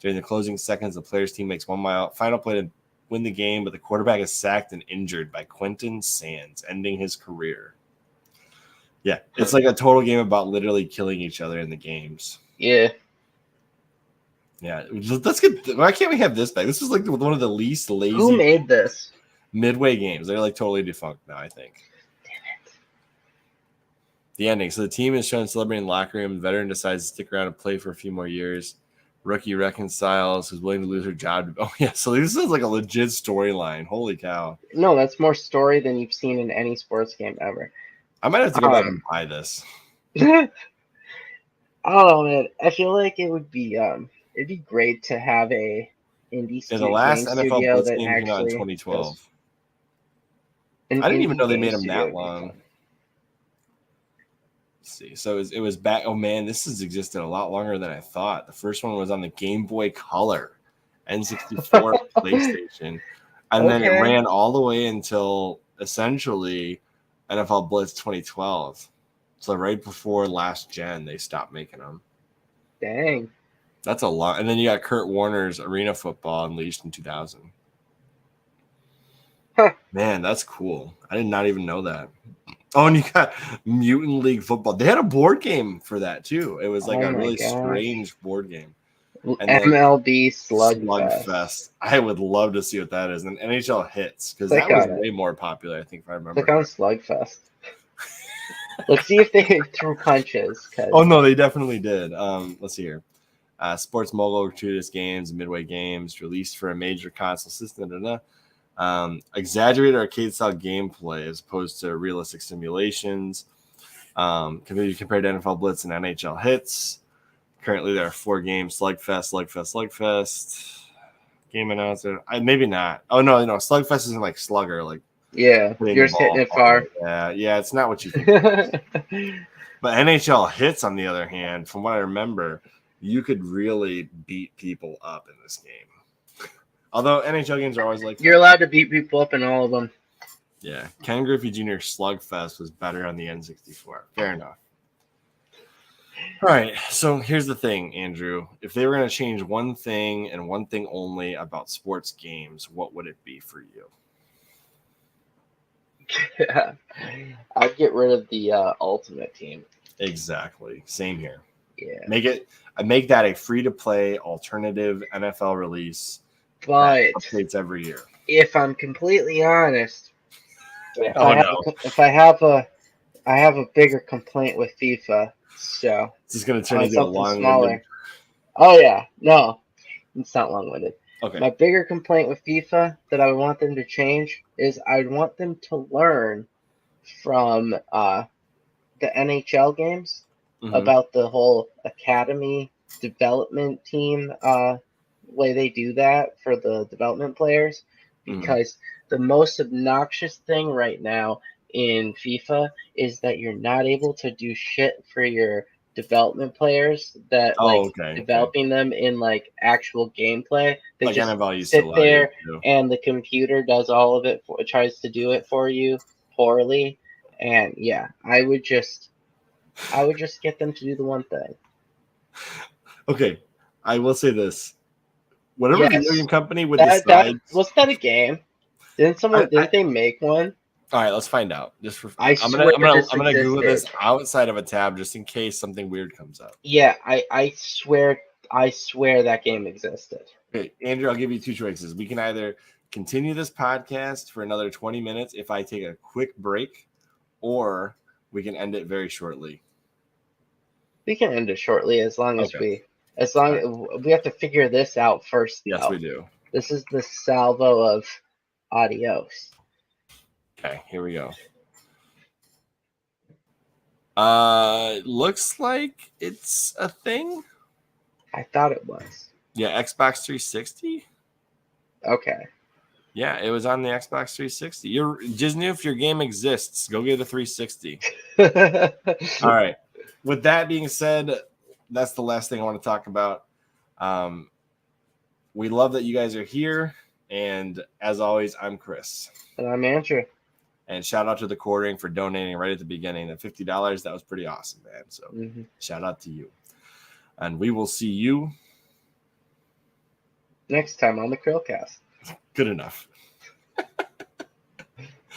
During the closing seconds, the player's team makes 1 mile final play to win the game, but the quarterback is sacked and injured by Quentin Sands, ending his career. Yeah, it's like a total game about literally killing each other in the games. Yeah. Yeah, let's get. Why can't we have this back? This is like one of the least lazy. Who made this? Midway Games. They're like totally defunct now, I think. Damn it. The ending. So the team is shown celebrating in the locker room. The veteran decides to stick around and play for a few more years. Rookie reconciles, who's willing to lose her job. Oh, yeah. So this is like a legit storyline. Holy cow. No, that's more story than you've seen in any sports game ever. I might have to go back and buy this. I don't know, man. I feel like it would be it'd be great to have a indie the last NFL Blitz game came out in 2012. I didn't even know they made them that long. Let's see. So it was back. Oh, man, this has existed a lot longer than I thought. The first one was on the Game Boy Color, N64, PlayStation. And then it ran all the way until essentially NFL Blitz 2012. So right before last gen, they stopped making them. Dang. That's a lot. And then you got Kurt Warner's Arena Football Unleashed in 2000. Huh. Man, that's cool. I did not even know that. Oh, and you got Mutant League Football. They had a board game for that too. It was like Oh a my really gosh. strange board game. And then MLB Slugfest. Slugfest. I would love to see what that is. And NHL Hits, because Click that was on it. way more popular, I think, if I remember. Click on Slugfest. Let's see if they threw punches. Oh, no, they definitely did. Let's see here. Sports Mogul gratuitous games, midway games released for a major console system. Exaggerated arcade-style gameplay as opposed to realistic simulations. Can be compared to NFL Blitz and NHL Hits. Currently, there are 4 games: Slugfest. Game announcer. Maybe not. Oh no, Slugfest isn't like Slugger. Like Yeah, you're just hitting it far. Yeah, it's not what you think. But NHL Hits, on the other hand, from what I remember, you could really beat people up in this game. Although NHL games are always like you're allowed to beat people up in all of them. Yeah, Ken Griffey Jr. Slugfest was better on the N64. Fair enough. All right, so here's the thing, Andrew. If they were going to change one thing and one thing only about sports games, what would it be for you? I'd get rid of the Ultimate Team. Exactly. Same here. Yeah. Make that a free-to-play alternative NFL release. But updates every year. If I'm completely honest, if I have a bigger complaint with FIFA, so this is going to turn into a long smaller. Oh yeah, no, it's not long-winded. Okay. My bigger complaint with FIFA that I want them to change is I'd want them to learn from the NHL games about the whole academy development team way they do that for the development players, because the most obnoxious thing right now in FIFA is that you're not able to do shit for your development players that developing them in like actual gameplay. They like just NFL sit there and the computer does all of it tries to do it for you poorly. And yeah, I would just get them to do the one thing. Okay, I will say this. Whatever video game company would decide. Wasn't that a game? Didn't they make one? All right, let's find out. I'm gonna Google this outside of a tab just in case something weird comes up. Yeah, I swear that game existed. Okay, Andrew, I'll give you 2 choices. We can either continue this podcast for another 20 minutes if I take a quick break, or we can end it very shortly. We can end it shortly as long as we have to figure this out first. Yes, we do. This is the salvo of adios. Okay, here we go. Looks like it's a thing. I thought it was. Yeah, Xbox 360. Okay. Yeah, it was on the Xbox 360. Disney, if your game exists, go get a 360. All right. With that being said, that's the last thing I want to talk about. We love that you guys are here. And as always, I'm Chris. And I'm Andrew. And shout out to the Quartering for donating right at the beginning. The $50, that was pretty awesome, man. So shout out to you. And we will see you next time on the CHRILLCAST. Good enough.